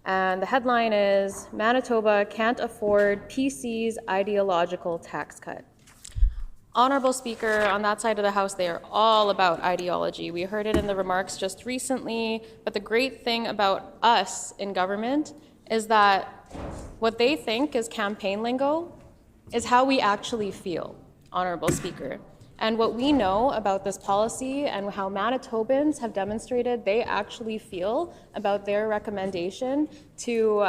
Speaker 11: and the headline is, Manitoba Can't Afford PC's Ideological Tax Cut. Honourable Speaker, on that side of the House, they are all about ideology. We heard it in the remarks just recently, but the great thing about us in government is that what they think is campaign lingo is how we actually feel, Honourable Speaker. And what we know about this policy and how Manitobans have demonstrated they actually feel about their recommendation to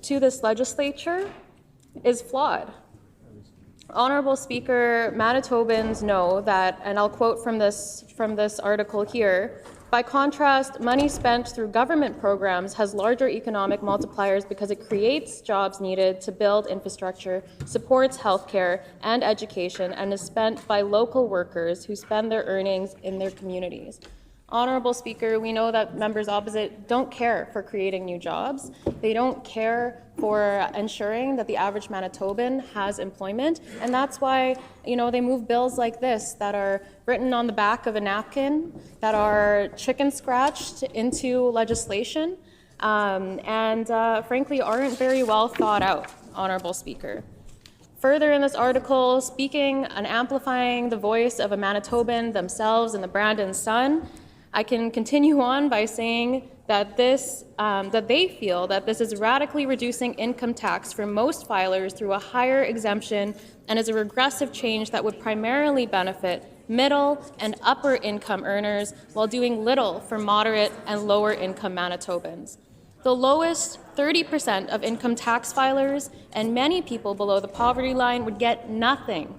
Speaker 11: this legislature is flawed. Honorable Speaker, Manitobans know that, and I'll quote from this article here, by contrast, money spent through government programs has larger economic multipliers because it creates jobs needed to build infrastructure, supports healthcare and education, and is spent by local workers who spend their earnings in their communities. Honorable Speaker, we know that members opposite don't care for creating new jobs. They don't care for ensuring that the average Manitoban has employment, and that's why, they move bills like this that are written on the back of a napkin, that are chicken scratched into legislation, and frankly aren't very well thought out, Honorable Speaker. Further in this article, speaking and amplifying the voice of a Manitoban themselves and the Brandon Sun, I can continue on by saying that that they feel that this is radically reducing income tax for most filers through a higher exemption and is a regressive change that would primarily benefit middle and upper income earners while doing little for moderate and lower income Manitobans. The lowest 30% of income tax filers and many people below the poverty line would get nothing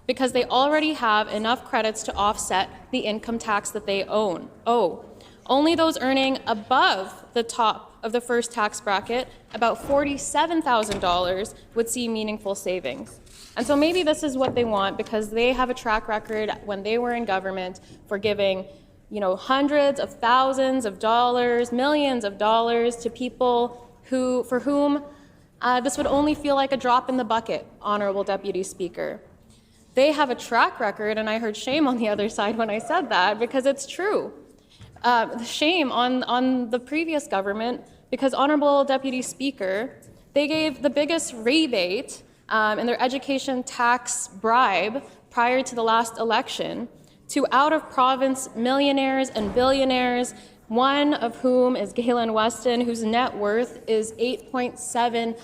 Speaker 11: because they already have enough credits to offset the income tax that they owe. Only those earning above the top of the first tax bracket, about $47,000, would see meaningful savings. And so maybe this is what they want because they have a track record when they were in government for giving hundreds of thousands of dollars, millions of dollars to people for whom this would only feel like a drop in the bucket, Honorable Deputy Speaker. They have a track record, and I heard shame on the other side when I said that, because it's true. Shame on the previous government, because Honorable Deputy Speaker, they gave the biggest rebate in their education tax bribe prior to the last election to out-of-province millionaires and billionaires, one of whom is Galen Weston, whose net worth is $8.7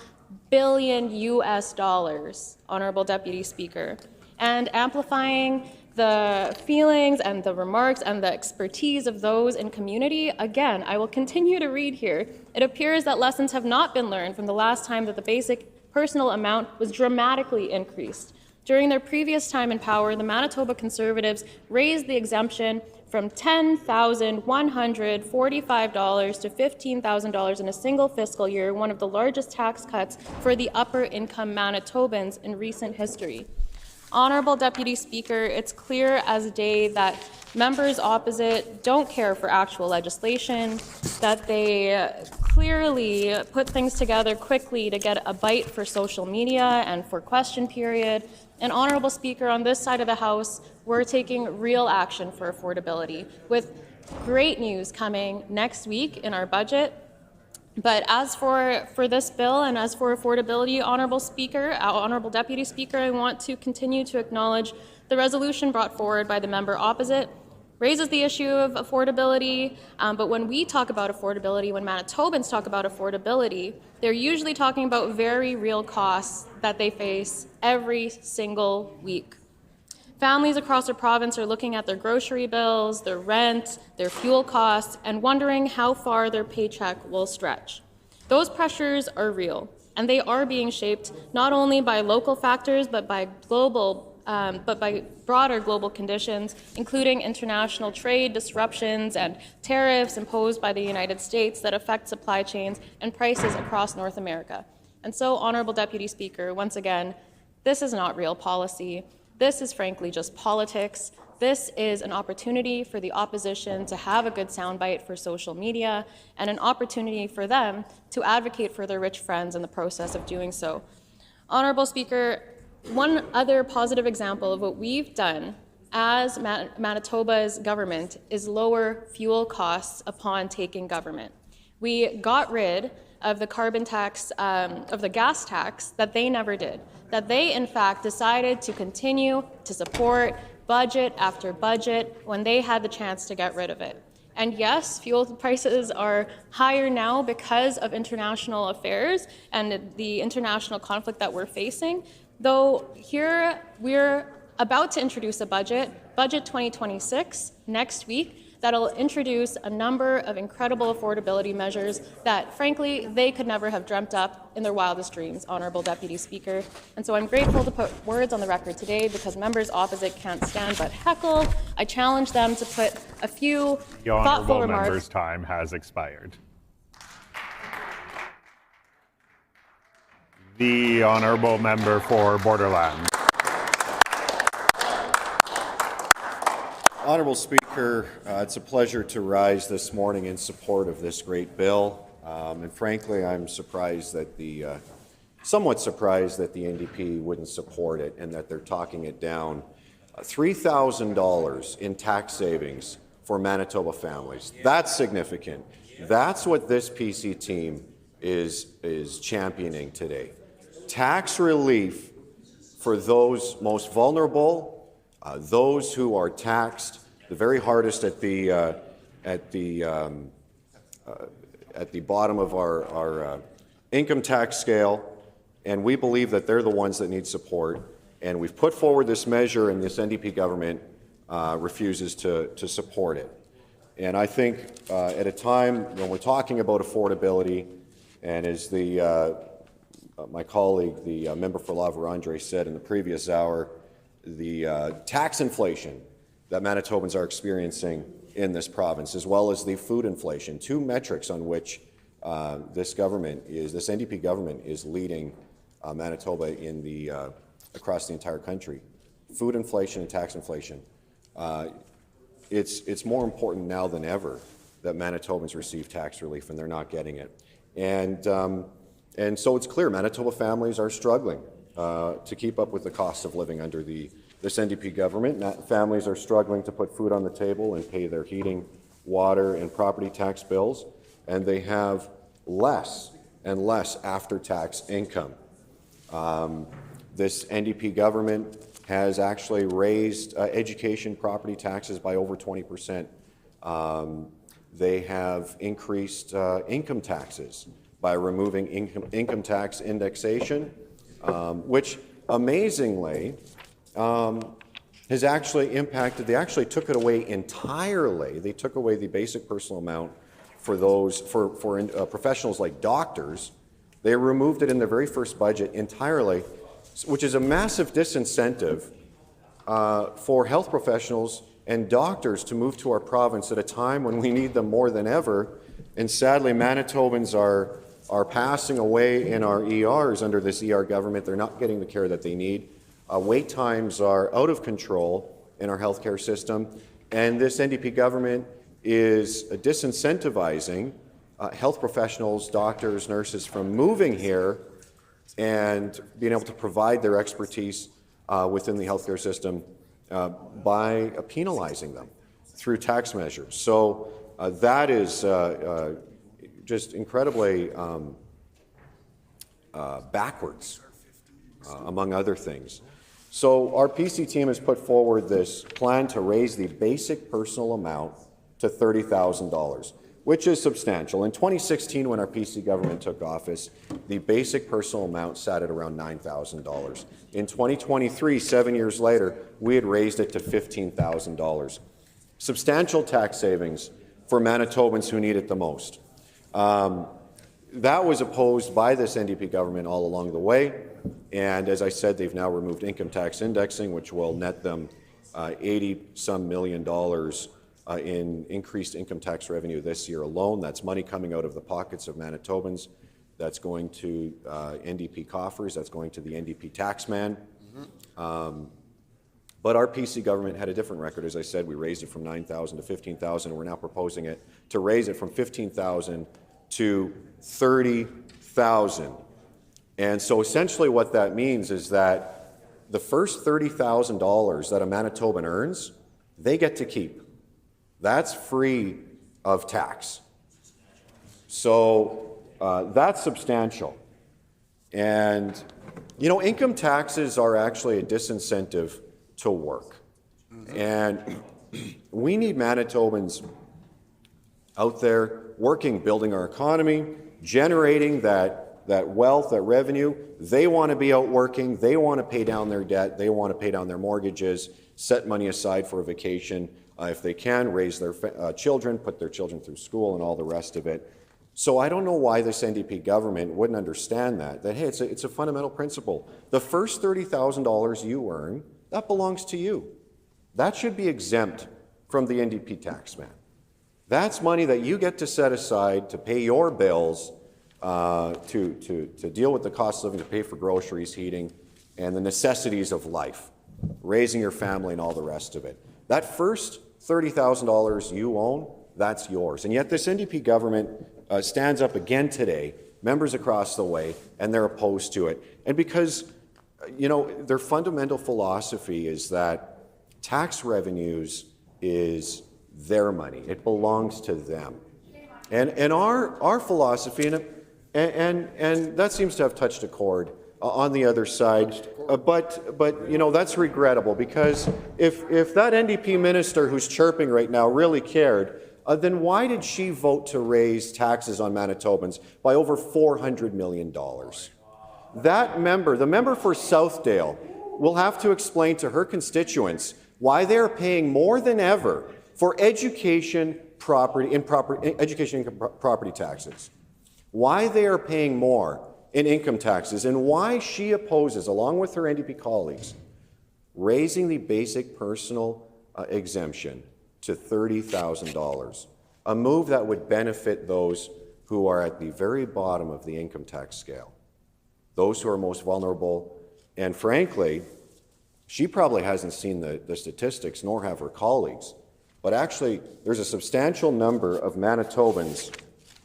Speaker 11: billion US dollars, Honorable Deputy Speaker. And amplifying the feelings and the remarks and the expertise of those in community, again, I will continue to read here. It appears that lessons have not been learned from the last time that the basic personal amount was dramatically increased. During their previous time in power, the Manitoba Conservatives raised the exemption from $10,145 to $15,000 in a single fiscal year, one of the largest tax cuts for the upper income Manitobans in recent history. Honorable Deputy Speaker, it's clear as day that members opposite don't care for actual legislation, that they clearly put things together quickly to get a bite for social media and for question period. And Honorable Speaker, on this side of the House, we're taking real action for affordability, with great news coming next week in our budget. But as for this bill and as for affordability, Honorable Speaker, Honorable Deputy Speaker, I want to continue to acknowledge the resolution brought forward by the member opposite raises the issue of affordability, but when we talk about affordability, when Manitobans talk about affordability, they're usually talking about very real costs that they face every single week. Families across the province are looking at their grocery bills, their rent, their fuel costs, and wondering how far their paycheck will stretch. Those pressures are real, and they are being shaped not only by local factors, but by broader global conditions, including international trade disruptions and tariffs imposed by the United States that affect supply chains and prices across North America. And so, Honorable Deputy Speaker, once again, this is not real policy. This is frankly just politics. This is an opportunity for the opposition to have a good soundbite for social media and an opportunity for them to advocate for their rich friends in the process of doing so. Honorable Speaker, one other positive example of what we've done as Manitoba's government is lower fuel costs upon taking government. We got rid of the carbon tax, of the gas tax that they never did, that they in fact decided to continue to support budget after budget when they had the chance to get rid of it. And yes, fuel prices are higher now because of international affairs and the international conflict that we're facing, though here we're about to introduce a budget 2026 next week, that'll introduce a number of incredible affordability measures that, frankly, they could never have dreamt up in their wildest dreams, Honourable Deputy Speaker. And so I'm grateful to put words on the record today because members opposite can't stand but heckle. I challenge them to put a few
Speaker 12: The
Speaker 11: thoughtful
Speaker 12: honourable
Speaker 11: remarks.
Speaker 12: member's time has expired. The honourable member for Borderlands.
Speaker 13: Honourable Speaker, it's a pleasure to rise this morning in support of this great bill. And frankly, I'm surprised that somewhat surprised that the NDP wouldn't support it and that they're talking it down. $3,000 in tax savings for Manitoba families. That's significant. That's what this PC team is championing today. Tax relief for those most vulnerable, those who are taxed the very hardest at the bottom of our income tax scale, and we believe that they're the ones that need support. And we've put forward this measure, and this NDP government refuses to support it. And I think at a time when we're talking about affordability, and as my colleague, the member for La Vérendrye, said in the previous hour, the tax inflation that Manitobans are experiencing in this province, as well as the food inflation, two metrics on which this NDP government is leading Manitoba across the entire country. Food inflation and tax inflation. It's more important now than ever that Manitobans receive tax relief, and they're not getting it. And so it's clear Manitoba families are struggling to keep up with the cost of living under this NDP government. Families are struggling to put food on the table and pay their heating, water, and property tax bills, and they have less and less after-tax income. This NDP government has actually raised education property taxes by over 20%. They have increased income taxes by removing income tax indexation, which amazingly has actually impacted. They actually took it away entirely. They took away the basic personal amount for professionals like doctors. They removed it in their very first budget entirely, which is a massive disincentive for health professionals and doctors to move to our province at a time when we need them more than ever. And sadly, Manitobans are passing away in our ERs under this ER government. They're not getting the care that they need. Wait times are out of control in our healthcare system, and this NDP government is disincentivizing health professionals, doctors, nurses from moving here and being able to provide their expertise within the healthcare system by penalizing them through tax measures. So that is just incredibly backwards, among other things. So our PC team has put forward this plan to raise the basic personal amount to $30,000, which is substantial. In 2016, when our PC government took office, the basic personal amount sat at around $9,000. In 2023, 7 years later, we had raised it to $15,000. Substantial tax savings for Manitobans who need it the most. That was opposed by this NDP government all along the way, and as I said, they've now removed income tax indexing, which will net them $80-some million in increased income tax revenue this year alone. That's money coming out of the pockets of Manitobans. That's going to NDP coffers. That's going to the NDP taxman. But our PC government had a different record. As I said, we raised it from $9,000 to $15,000, and we're now proposing it to raise it from $15,000 to $30,000. And so essentially what that means is that the first $30,000 that a Manitoban earns, they get to keep. That's free of tax. So that's substantial. And, you know, income taxes are actually a disincentive to work. And we need Manitobans out there working, building our economy, generating that wealth, that revenue. They want to be out working. They want to pay down their debt. They want to pay down their mortgages, set money aside for a vacation. if they can, raise their children, put their children through school and all the rest of it. So I don't know why this NDP government wouldn't understand that hey, it's a fundamental principle. The first $30,000 you earn, that belongs to you. That should be exempt from the NDP tax man. That's money that you get to set aside to pay your bills, to deal with the cost of living, to pay for groceries, heating, and the necessities of life, raising your family and all the rest of it. That first $30,000 you own, that's yours. And yet this NDP government stands up again today, members across the way, and they're opposed to it. And because, their fundamental philosophy is that tax revenues is their money. It belongs to them. And our philosophy, and that seems to have touched a chord on the other side, but that's regrettable, because if that NDP minister who's chirping right now really cared, then why did she vote to raise taxes on Manitobans by over $400 million? That member, the member for Southdale, will have to explain to her constituents why they're paying more than ever for education property taxes, why they are paying more in income taxes, and why she opposes, along with her NDP colleagues, raising the basic personal exemption to $30,000, a move that would benefit those who are at the very bottom of the income tax scale, those who are most vulnerable. And frankly, she probably hasn't seen the statistics, nor have her colleagues, but actually there's a substantial number of Manitobans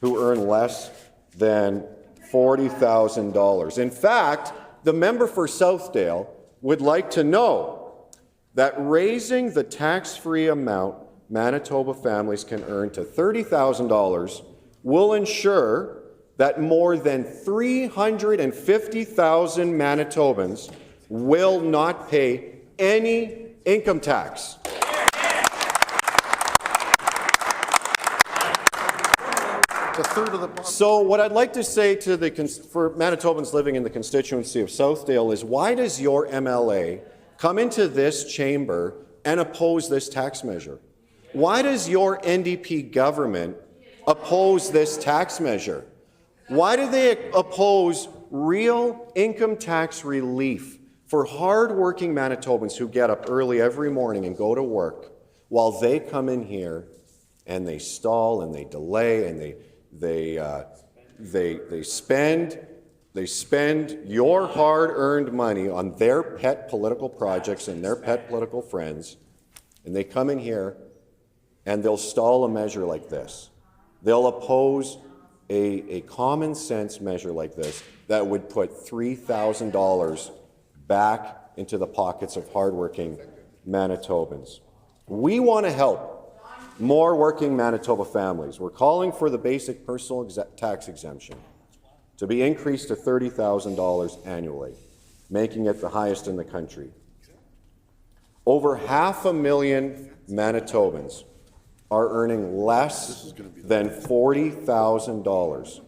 Speaker 13: who earn less than $40,000. In fact, the member for Southdale would like to know that raising the tax-free amount Manitoba families can earn to $30,000 will ensure that more than 350,000 Manitobans will not pay any income tax. So what I'd like to say to for Manitobans living in the constituency of Southdale is, why does your MLA come into this chamber and oppose this tax measure? Why does your NDP government oppose this tax measure? Why do they oppose real income tax relief for hard-working Manitobans who get up early every morning and go to work, while they come in here and they stall and they delay and they spend your hard-earned money on their pet political projects and their pet political friends, and they come in here and they'll stall a measure like this. They'll oppose a common sense measure like this that would put $3,000 back into the pockets of hardworking Manitobans. We want to help more working Manitoba families. We're calling for the basic personal tax exemption to be increased to $30,000 annually, making it the highest in the country. Over 500,000 Manitobans are earning less than $40,000,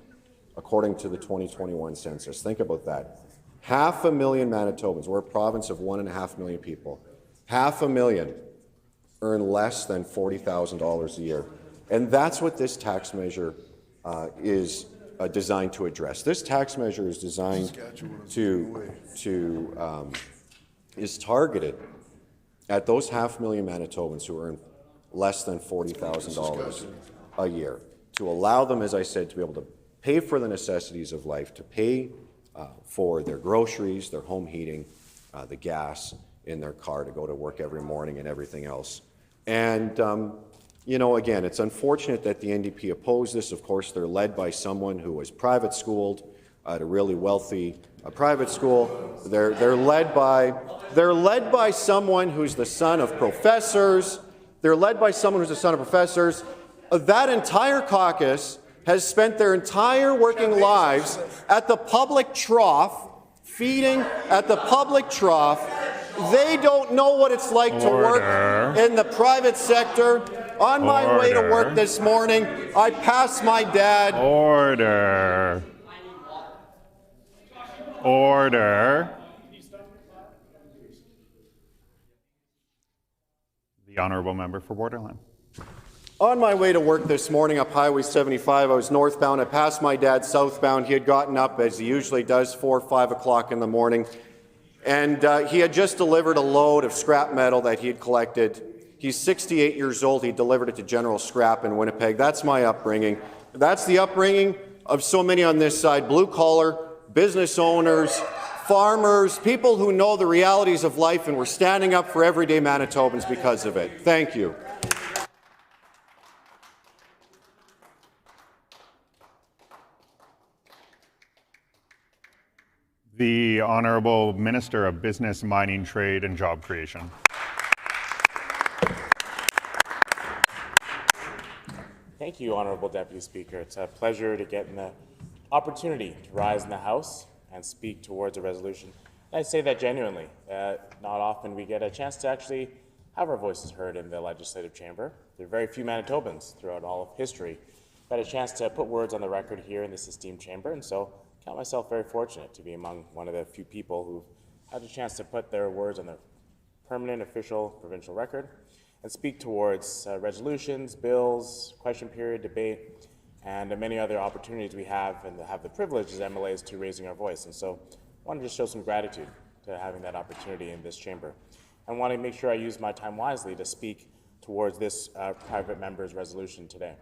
Speaker 13: according to the 2021 census. Think about that. 500,000 Manitobans. We're a province of 1.5 million people. 500,000 earn less than $40,000 a year. And that's what this tax measure is designed to address. This tax measure is designed is targeted at those 500,000 Manitobans who earn less than $40,000 a year, to allow them, as I said, to be able to pay for the necessities of life, to pay for their groceries, their home heating, the gas in their car to go to work every morning and everything else. And, again, it's unfortunate that the NDP opposed this. Of course, they're led by someone who was private schooled at a really wealthy private school. They're led by someone who's the son of professors. They're led by someone who's the son of professors. That entire caucus has spent their entire working lives at the public trough, feeding at the public trough. They don't know what it's like to work in the private sector. On my way to work this morning, I passed my dad.
Speaker 12: Order. The honourable member for Borderland.
Speaker 13: On my way to work this morning up Highway 75, I was northbound. I passed my dad southbound. He had gotten up, as he usually does, 4 or 5 o'clock in the morning, and he had just delivered a load of scrap metal that he had collected. He's 68 years old. He delivered it to General Scrap in Winnipeg. That's my upbringing. That's the upbringing of so many on this side, blue-collar, business owners, farmers, people who know the realities of life, and we're standing up for everyday Manitobans because of it. Thank you.
Speaker 12: The Honourable Minister of Business, Mining, Trade and Job Creation.
Speaker 14: Thank you, Honourable Deputy Speaker. It's a pleasure to get the opportunity to rise in the House and speak towards a resolution. And I say that genuinely. Not often we get a chance to actually have our voices heard in the legislative chamber. There are very few Manitobans throughout all of history who had a chance to put words on the record here in this esteemed chamber, and so I count myself very fortunate to be among one of the few people who had a chance to put their words on the permanent official provincial record and speak towards resolutions, bills, question period, debate, and the many other opportunities we have and have the privilege as MLAs to raising our voice. And so I wanted to show some gratitude to having that opportunity in this chamber. I want to make sure I use my time wisely to speak towards this private member's resolution today.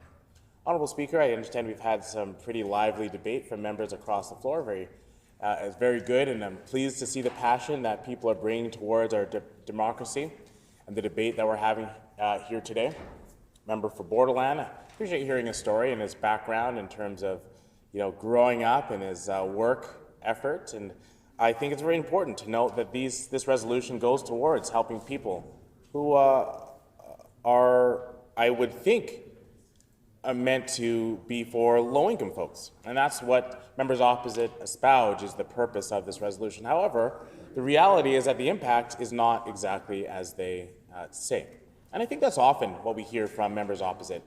Speaker 14: Honourable Speaker, I understand we've had some pretty lively debate from members across the floor. It's very good, and I'm pleased to see the passion that people are bringing towards our democracy and the debate that we're having here today. Member for Borderland, I appreciate hearing his story and his background in terms of growing up and his work effort, and I think it's very important to note that this resolution goes towards helping people who are, I would think, meant to be for low-income folks. And that's what members opposite espouse is the purpose of this resolution. However, the reality is that the impact is not exactly as they say. And I think that's often what we hear from members opposite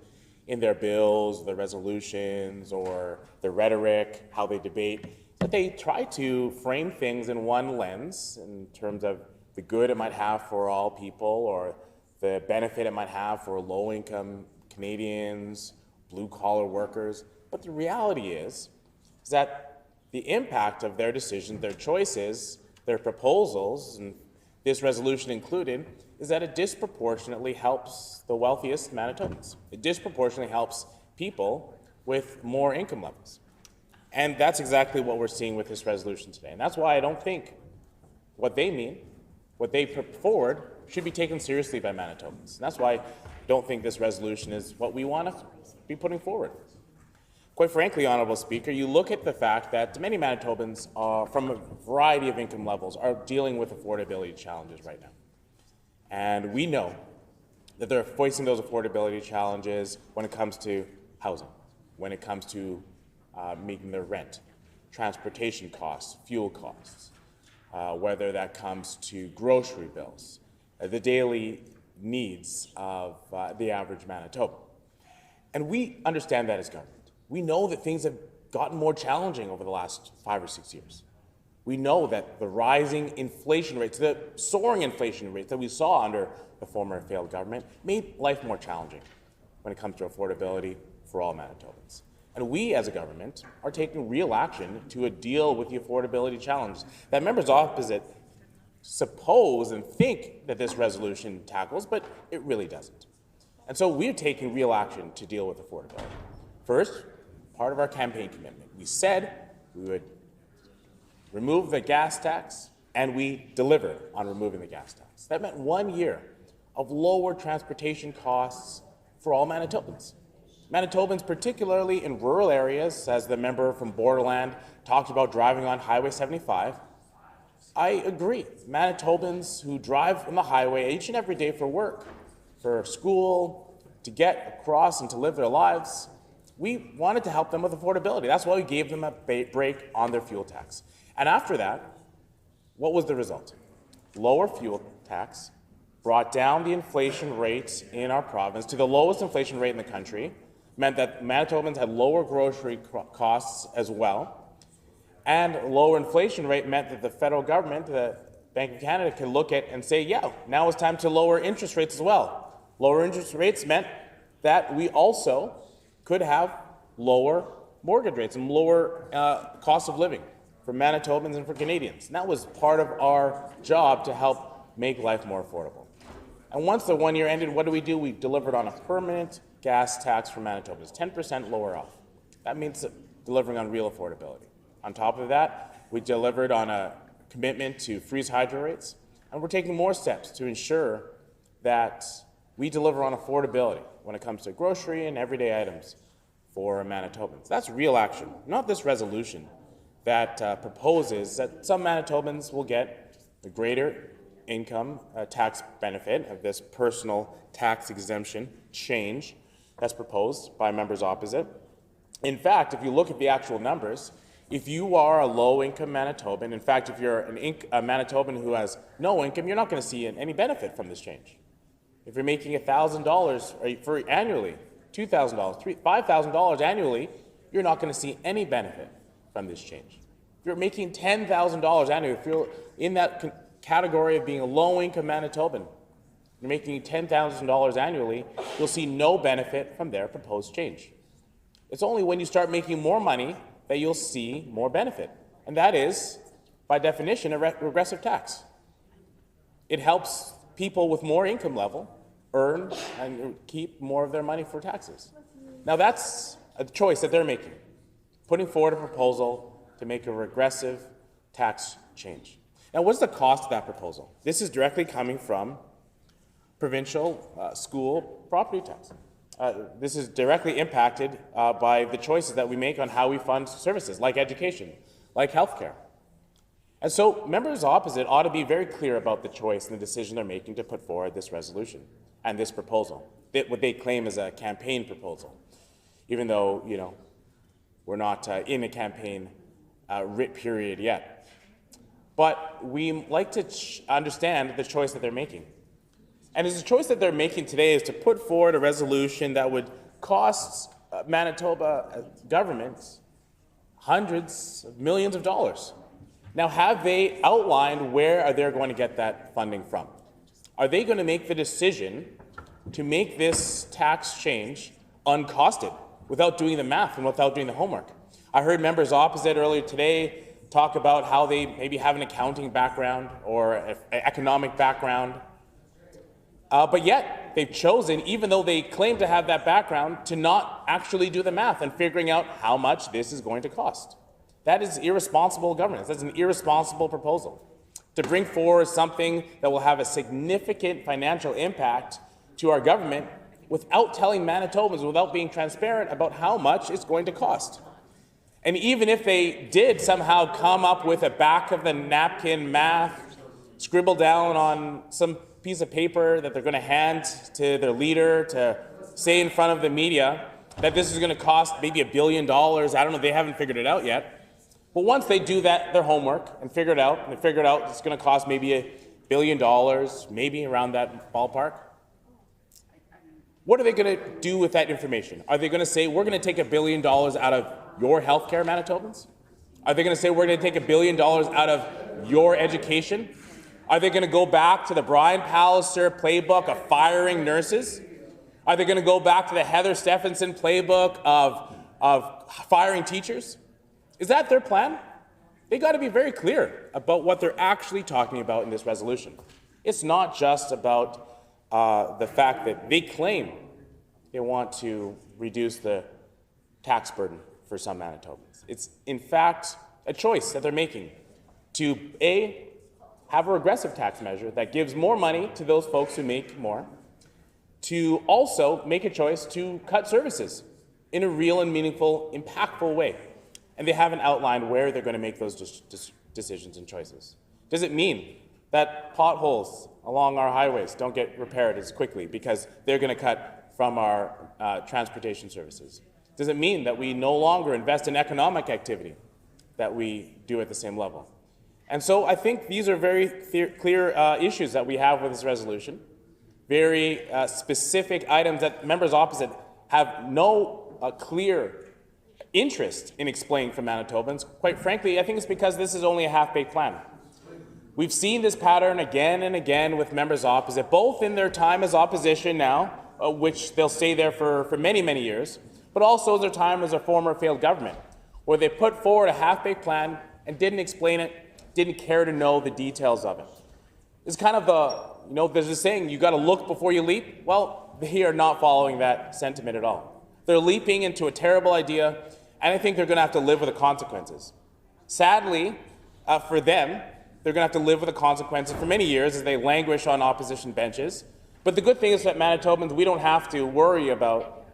Speaker 14: in their bills, their resolutions, or their rhetoric, how they debate, that they try to frame things in one lens in terms of the good it might have for all people or the benefit it might have for low-income Canadians, blue-collar workers. But the reality is that the impact of their decisions, their choices, their proposals, and this resolution included, is that it disproportionately helps the wealthiest Manitobans. It disproportionately helps people with more income levels. And that's exactly what we're seeing with this resolution today. And that's why I don't think what they mean, what they put forward, should be taken seriously by Manitobans. And that's why I don't think this resolution is what we want to be putting forward. Quite frankly, Honourable Speaker, you look at the fact that many Manitobans from a variety of income levels are dealing with affordability challenges right now. And we know that they're facing those affordability challenges when it comes to housing, when it comes to meeting their rent, transportation costs, fuel costs, whether that comes to grocery bills, the daily needs of the average Manitoban. And we understand that as government. We know that things have gotten more challenging over the last 5 or 6 years. We know that the rising inflation rates, the soaring inflation rates that we saw under the former failed government made life more challenging when it comes to affordability for all Manitobans. And we, as a government, are taking real action to deal with the affordability challenges that members opposite suppose and think that this resolution tackles, but it really doesn't. And so we're taking real action to deal with affordability. First, part of our campaign commitment, we said we would remove the gas tax, and we delivered on removing the gas tax. That meant 1 year of lower transportation costs for all Manitobans. Manitobans, particularly in rural areas, as the member from Borderland talked about driving on Highway 75, I agree. Manitobans who drive on the highway each and every day for work, for school, to get across and to live their lives, we wanted to help them with affordability. That's why we gave them a break on their fuel tax. And after that, what was the result? Lower fuel tax brought down the inflation rate in our province to the lowest inflation rate in the country, meant that Manitobans had lower grocery costs as well, and lower inflation rate meant that the federal government, the Bank of Canada, could look at and say, yeah, now it's time to lower interest rates as well. Lower interest rates meant that we also could have lower mortgage rates and lower cost of living for Manitobans and for Canadians. And that was part of our job to help make life more affordable. And once the 1 year ended, what do? We delivered on a permanent gas tax for Manitobans, 10% lower off. That means delivering on real affordability. On top of that, we delivered on a commitment to freeze hydro rates, and we're taking more steps to ensure that we deliver on affordability when it comes to grocery and everyday items for Manitobans. That's real action, not this resolution that proposes that some Manitobans will get a greater income tax benefit of this personal tax exemption change that's proposed by members opposite. In fact, if you look at the actual numbers, if you are a low-income Manitoban, in fact, if you're a Manitoban who has no income, you're not going to see any benefit from this change. If you're making $1,000 for annually, $2,000, $5,000 annually, you're not going to see any benefit from this change. If you're making $10,000 annually, if you're in that category of being a low-income Manitoban, you're making $10,000 annually, you'll see no benefit from their proposed change. It's only when you start making more money that you'll see more benefit. And that is, by definition, a regressive tax. It helps people with more income level earn and keep more of their money for taxes. Now that's a choice that they're making, putting forward a proposal to make a regressive tax change. Now what's the cost of that proposal? This is directly coming from provincial school property tax. This is directly impacted by the choices that we make on how we fund services like education, like healthcare. And so members opposite ought to be very clear about the choice and the decision they're making to put forward this resolution and this proposal, what they claim is a campaign proposal, even though, you know, we're not in a campaign writ period yet. But we like to understand the choice that they're making. And the choice that they're making today is to put forward a resolution that would cost Manitoba governments hundreds of millions of dollars. Now, have they outlined where they're going to get that funding from? Are they going to make the decision to make this tax change uncosted without doing the math and without doing the homework? I heard members opposite earlier today talk about how they maybe have an accounting background or an economic background. But yet, they've chosen, even though they claim to have that background, to not actually do the math and figuring out how much this is going to cost. That is irresponsible governance. That's an irresponsible proposal. To bring forward something that will have a significant financial impact to our government without telling Manitobans, without being transparent about how much it's going to cost. And even if they did somehow come up with a back-of-the-napkin math, scribbled down on some piece of paper that they're going to hand to their leader to say in front of the media that this is going to cost maybe $1 billion. I don't know, they haven't figured it out yet. But once they do their homework and figure it out, it's going to cost maybe $1 billion, maybe around that ballpark. What are they going to do with that information? Are they going to say, we're going to take $1 billion out of your healthcare, Manitobans? Are they going to say, we're going to take $1 billion out of your education? Are they going to go back to the Brian Palliser playbook of firing nurses? Are they going to go back to the Heather Stephenson playbook of firing teachers? Is that their plan? They've got to be very clear about what they're actually talking about in this resolution. It's not just about the fact that they claim they want to reduce the tax burden for some Manitobans. It's, in fact, a choice that they're making to, A, have a regressive tax measure that gives more money to those folks who make more, to also make a choice to cut services in a real and meaningful, impactful way. And they haven't outlined where they're going to make those decisions and choices. Does it mean that potholes along our highways don't get repaired as quickly because they're going to cut from our transportation services? Does it mean that we no longer invest in economic activity that we do at the same level? And so I think these are very clear issues that we have with this resolution, very specific items that members opposite have no clear interest in explaining for Manitobans. Quite frankly, I think it's because this is only a half-baked plan. We've seen this pattern again and again with members opposite, both in their time as opposition now, which they'll stay there for many, many years, but also their time as a former failed government, where they put forward a half-baked plan and didn't explain it, didn't care to know the details of it. It's kind of there's a saying, you got to look before you leap. Well, they are not following that sentiment at all. They're leaping into a terrible idea, and I think they're going to have to live with the consequences. Sadly, for them, they're going to have to live with the consequences for many years as they languish on opposition benches. But the good thing is that Manitobans, we don't have to worry about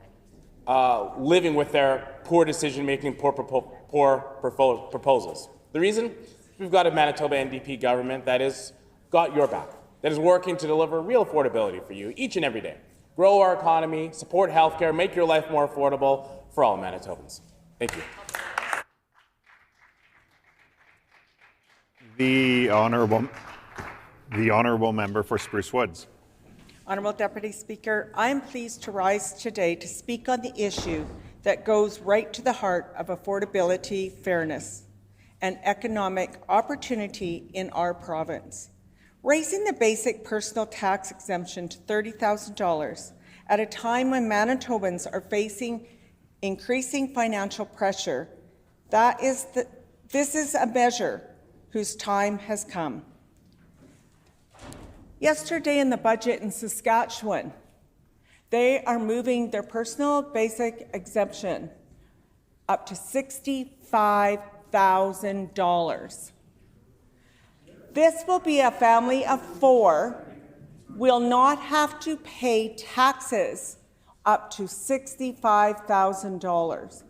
Speaker 14: living with their poor decision-making, poor proposals. The reason? We've got a Manitoba NDP government that has got your back, that is working to deliver real affordability for you each and every day. Grow our economy, support healthcare, make your life more affordable for all Manitobans. Thank you.
Speaker 12: The honourable member for Spruce Woods.
Speaker 15: Honourable Deputy Speaker, I am pleased to rise today to speak on the issue that goes right to the heart of affordability, fairness, and economic opportunity in our province. Raising the basic personal tax exemption to $30,000 at a time when Manitobans are facing increasing financial pressure, this is a measure whose time has come. Yesterday in the budget in Saskatchewan, they are moving their personal basic exemption up to $65,000. This will be a family of 4 will not have to pay taxes up to $65,000.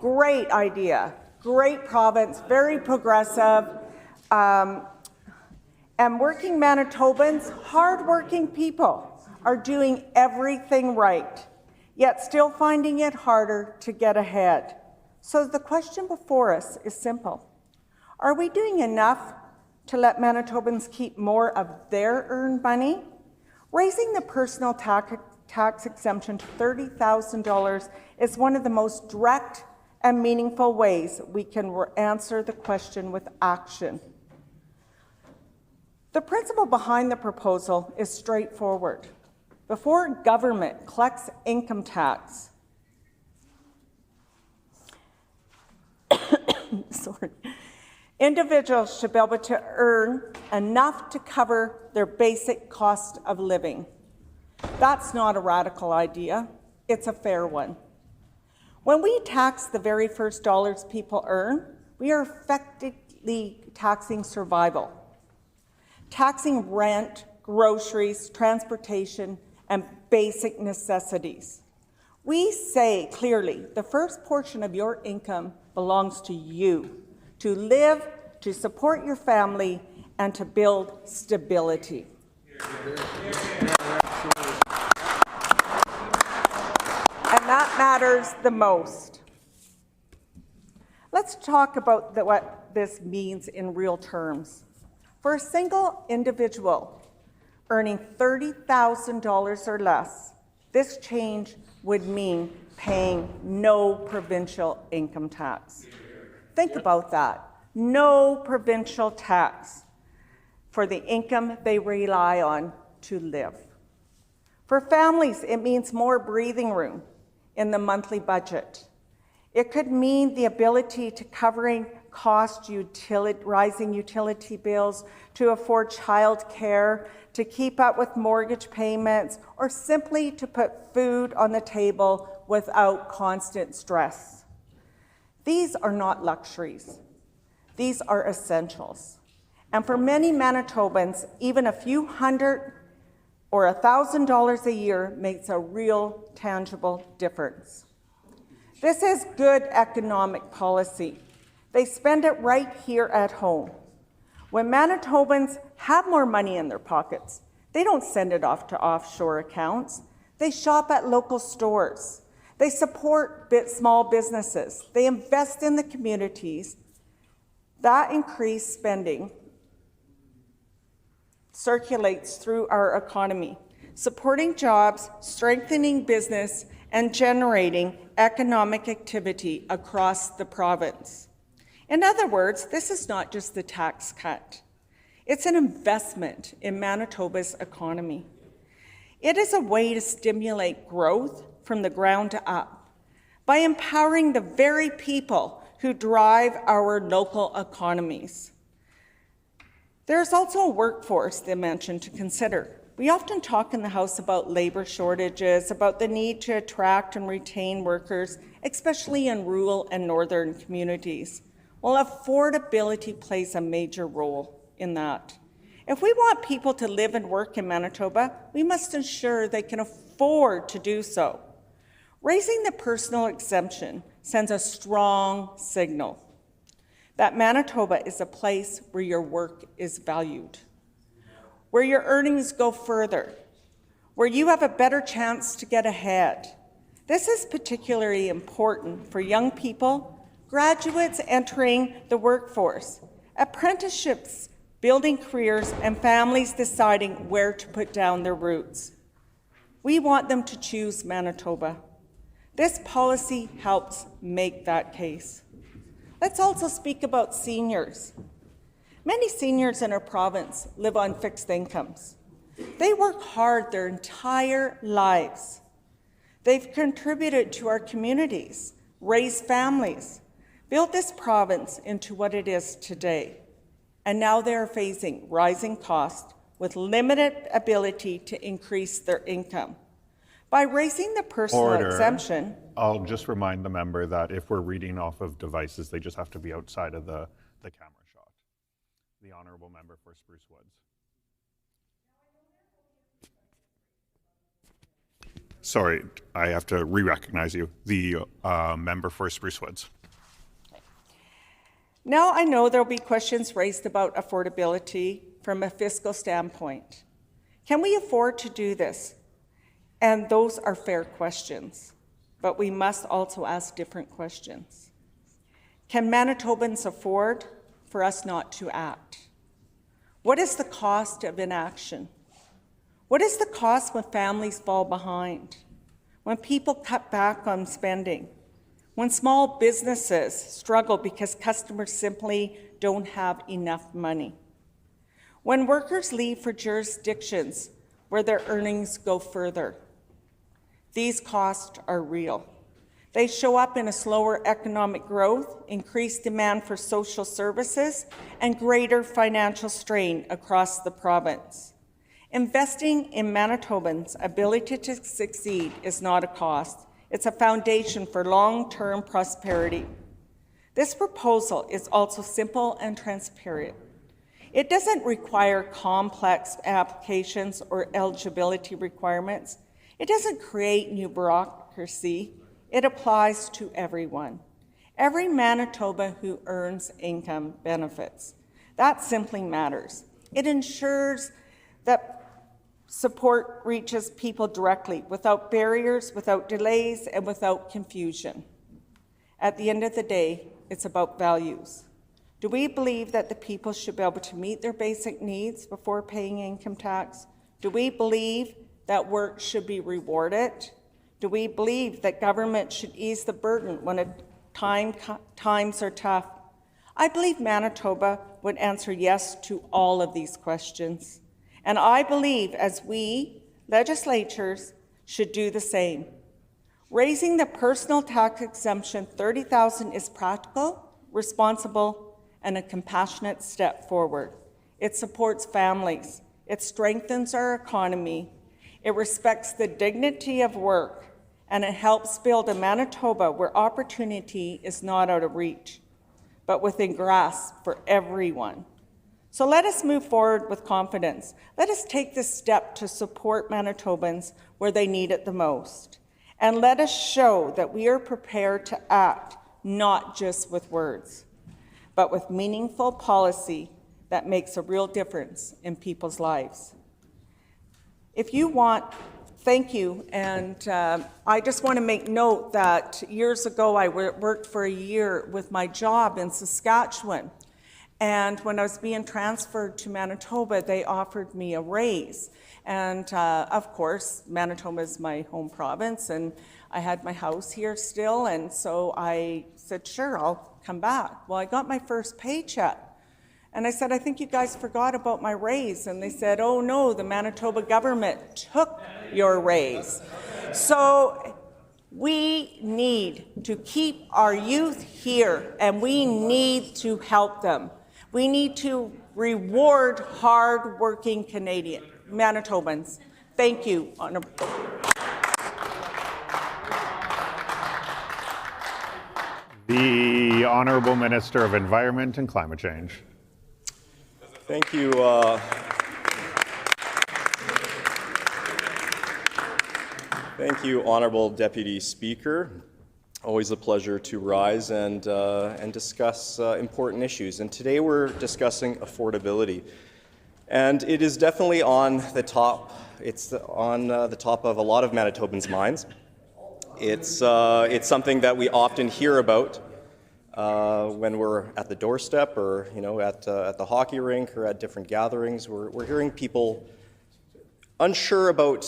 Speaker 15: Great idea, great province, very progressive. And working Manitobans, hard-working people, are doing everything right, yet still finding it harder to get ahead. So the question before us is simple. Are we doing enough to let Manitobans keep more of their earned money? Raising the personal tax exemption to $30,000 is one of the most direct and meaningful ways we can answer the question with action. The principle behind the proposal is straightforward. Before government collects income tax, individuals should be able to earn enough to cover their basic cost of living. That's not a radical idea, it's a fair one. When we tax the very first dollars people earn, we are effectively taxing survival. Taxing rent, groceries, transportation, and basic necessities. We say clearly the first portion of your income belongs to you, to live, to support your family, and to build stability. And that matters the most. Let's talk about what this means in real terms. For a single individual earning $30,000 or less, this change would mean paying no provincial income tax. Think about that. No provincial tax for the income they rely on to live. For families, it means more breathing room in the monthly budget. It could mean the ability to covering rising utility bills, to afford child care, to keep up with mortgage payments, or simply to put food on the table without constant stress. These are not luxuries. These are essentials. And for many Manitobans, even a few hundred or $1,000 a year makes a real tangible difference. This is good economic policy. They spend it right here at home. When Manitobans have more money in their pockets, they don't send it off to offshore accounts. They shop at local stores. They support small businesses. They invest in the communities. That increased spending circulates through our economy, supporting jobs, strengthening business, and generating economic activity across the province. In other words, this is not just the tax cut. It's an investment in Manitoba's economy. It is a way to stimulate growth from the ground up by empowering the very people who drive our local economies. There's also a workforce dimension to consider. We often talk in the House about labor shortages, about the need to attract and retain workers, especially in rural and northern communities. Well, affordability plays a major role in that. If we want people to live and work in Manitoba, we must ensure they can afford to do so. Raising the personal exemption sends a strong signal that Manitoba is a place where your work is valued, where your earnings go further, where you have a better chance to get ahead. This is particularly important for young people, graduates entering the workforce, apprenticeships building careers, and families deciding where to put down their roots. We want them to choose Manitoba. This policy helps make that case. Let's also speak about seniors. Many seniors in our province live on fixed incomes. They work hard their entire lives. They've contributed to our communities, raised families, built this province into what it is today. And now they are facing rising costs with limited ability to increase their income. By raising the personal exemption...
Speaker 12: I'll just remind the member that if we're reading off of devices, they just have to be outside of the camera shot. The honourable member for Spruce Woods. Sorry, I have to re-recognize you. The member for Spruce Woods.
Speaker 15: Now I know there will be questions raised about affordability from a fiscal standpoint. Can we afford to do this? And those are fair questions, but we must also ask different questions. Can Manitobans afford for us not to act? What is the cost of inaction? What is the cost when families fall behind? When people cut back on spending? When small businesses struggle because customers simply don't have enough money? When workers leave for jurisdictions where their earnings go further? These costs are real. They show up in a slower economic growth, increased demand for social services, and greater financial strain across the province. Investing in Manitobans' ability to succeed is not a cost. It's a foundation for long-term prosperity. This proposal is also simple and transparent. It doesn't require complex applications or eligibility requirements. It doesn't create new bureaucracy. It applies to everyone. Every Manitoba who earns income benefits. That simply matters. It ensures that support reaches people directly, without barriers, without delays, and without confusion. At the end of the day, it's about values. Do we believe that the people should be able to meet their basic needs before paying income tax? Do we believe that work should be rewarded? Do we believe that government should ease the burden when times are tough? I believe Manitoba would answer yes to all of these questions. And I believe as we, legislatures, should do the same. Raising the personal tax exemption $30,000 is practical, responsible, and a compassionate step forward. It supports families. It strengthens our economy. It respects the dignity of work, and it helps build a Manitoba where opportunity is not out of reach, but within grasp for everyone. So let us move forward with confidence. Let us take this step to support Manitobans where they need it the most. And let us show that we are prepared to act, not just with words, but with meaningful policy that makes a real difference in people's lives. If you want, thank you. And I just want to make note that years ago I worked for a year with my job in Saskatchewan. And when I was being transferred to Manitoba, they offered me a raise. And of course, Manitoba is my home province, and I had my house here still, and so I said, sure, I'll come back. Well, I got my first paycheck, And I said, I think you guys forgot about my raise. And they said, oh no, the Manitoba government took your raise. So we need to keep our youth here, and we need to help them. We need to reward hard-working Manitobans. Thank you, Honourable.
Speaker 12: The Honourable Minister of Environment and Climate Change.
Speaker 16: Thank you. Thank you, Honourable Deputy Speaker. Always a pleasure to rise and discuss important issues. And today we're discussing affordability. And it is definitely on the top. It's on the top of a lot of Manitobans' minds. It's something that we often hear about when we're at the doorstep, or at the hockey rink, or at different gatherings. We're hearing people unsure about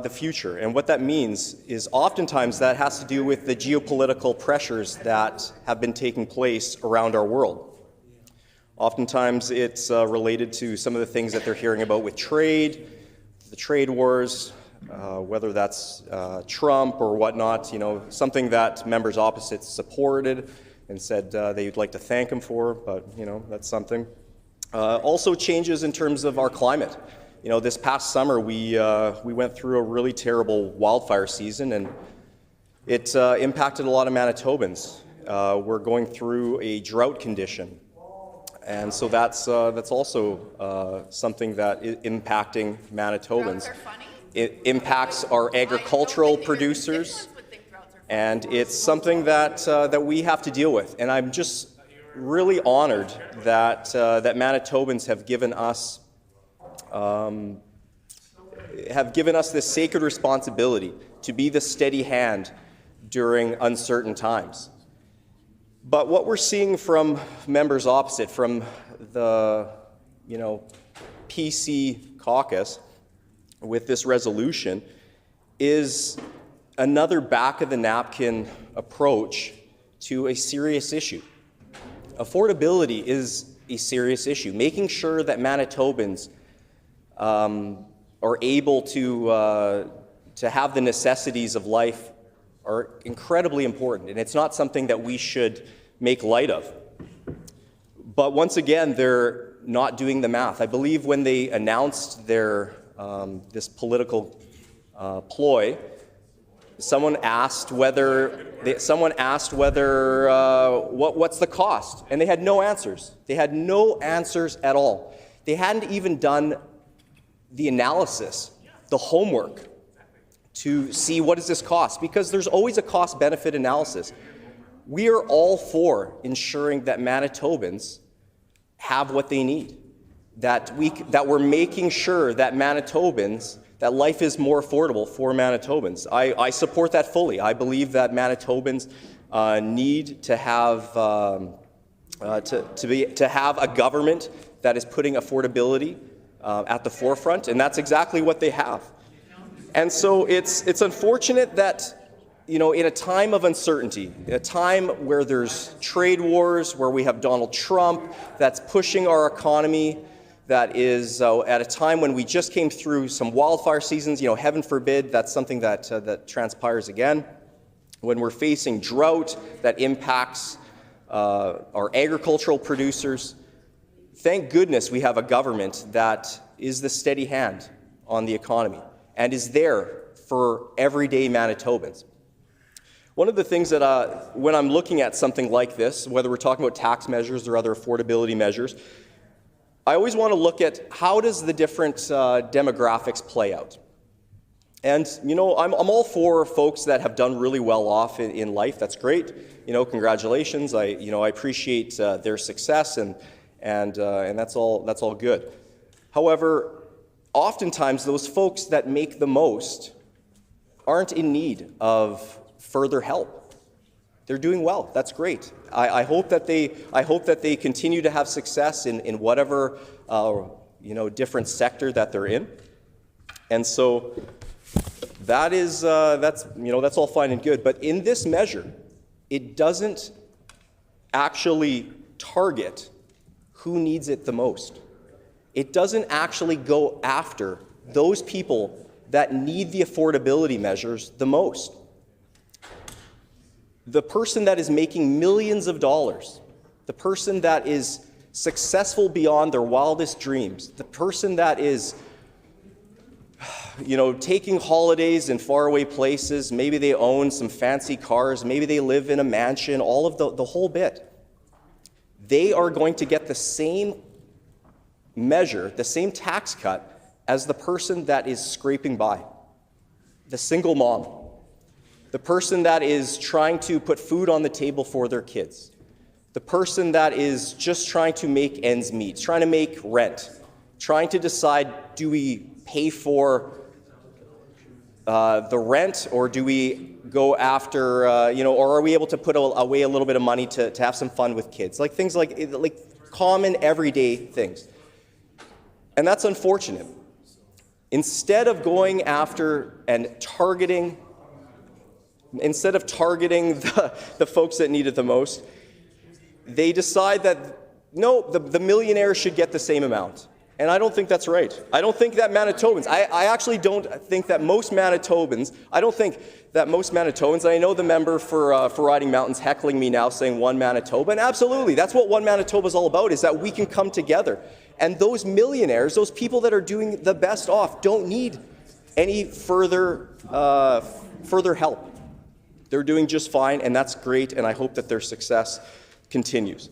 Speaker 16: the future, and what that means is oftentimes that has to do with the geopolitical pressures that have been taking place around our world. Oftentimes it's related to some of the things that they're hearing about with trade, the trade wars, whether that's Trump or whatnot, something that members opposite supported and said they'd like to thank him for, but that's something. Also changes in terms of our climate. This past summer we went through a really terrible wildfire season, and it impacted a lot of Manitobans. We're going through a drought condition, and so that's also something that is impacting Manitobans. It impacts our agricultural producers, and it's something that we have to deal with. And I'm just really honored that Manitobans have given us this sacred responsibility to be the steady hand during uncertain times. But what we're seeing from members opposite, from the PC caucus with this resolution, is another back-of-the-napkin approach to a serious issue. Affordability is a serious issue. Making sure that Manitobans are able to have the necessities of life are incredibly important, and it's not something that we should make light of. But once again, they're not doing the math. I believe when they announced their this political ploy, someone asked whether what's the cost, and they had no answers. They had no answers at all. They hadn't even done the analysis, the homework, to see what does this cost, because there's always a cost-benefit analysis. We are all for ensuring that Manitobans have what they need, that we're making sure that that life is more affordable for Manitobans. I support that fully. I believe that Manitobans need to have to have a government that is putting affordability at the forefront, and that's exactly what they have. And so it's unfortunate that, in a time of uncertainty, in a time where there's trade wars, where we have Donald Trump that's pushing our economy, that is at a time when we just came through some wildfire seasons, heaven forbid that's something that transpires again, when we're facing drought that impacts our agricultural producers. Thank goodness we have a government that is the steady hand on the economy and is there for everyday Manitobans. One of the things that when I'm looking at something like this, whether we're talking about tax measures or other affordability measures, I always want to look at how does the different demographics play out. And, I'm all for folks that have done really well off in life. That's great. Congratulations. I appreciate their success, and that's all good. However, oftentimes those folks that make the most aren't in need of further help. They're doing well. That's great. I hope that they continue to have success in whatever different sector that they're in. And so that's all fine and good. But in this measure, it doesn't actually target who needs it the most. It doesn't actually go after those people that need the affordability measures the most. The person that is making millions of dollars, the person that is successful beyond their wildest dreams, the person that is, taking holidays in faraway places, maybe they own some fancy cars, maybe they live in a mansion, all of the whole bit. They are going to get the same measure, the same tax cut as the person that is scraping by, the single mom, the person that is trying to put food on the table for their kids, the person that is just trying to make ends meet, trying to make rent, trying to decide, do we pay for the rent, or do we go after, or are we able to put away a little bit of money to have some fun with kids? Like things like common everyday things. And that's unfortunate. Instead of going after and targeting, the folks that need it the most, they decide that, no, the millionaires should get the same amount. And I don't think that's right. I don't think that Manitobans, I actually don't think that most Manitobans, I know the member for Riding Mountains heckling me now saying one Manitoba, and absolutely, that's what one Manitoba is all about, is that we can come together. And those millionaires, those people that are doing the best off, don't need any further help. They're doing just fine, and that's great, and I hope that their success continues.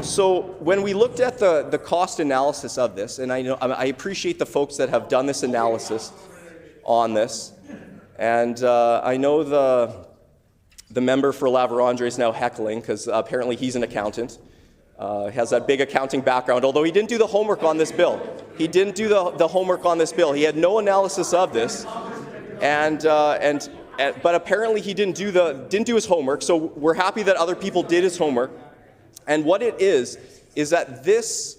Speaker 16: So when we looked at the cost analysis of this, and I appreciate the folks that have done this analysis on this, and I know the member for La Vérendrye is now heckling because apparently he's an accountant, has that big accounting background, although he didn't do the homework on this bill. He didn't do the homework on this bill. He had no analysis of this, but apparently he didn't do his homework, so we're happy that other people did his homework. And what it is that this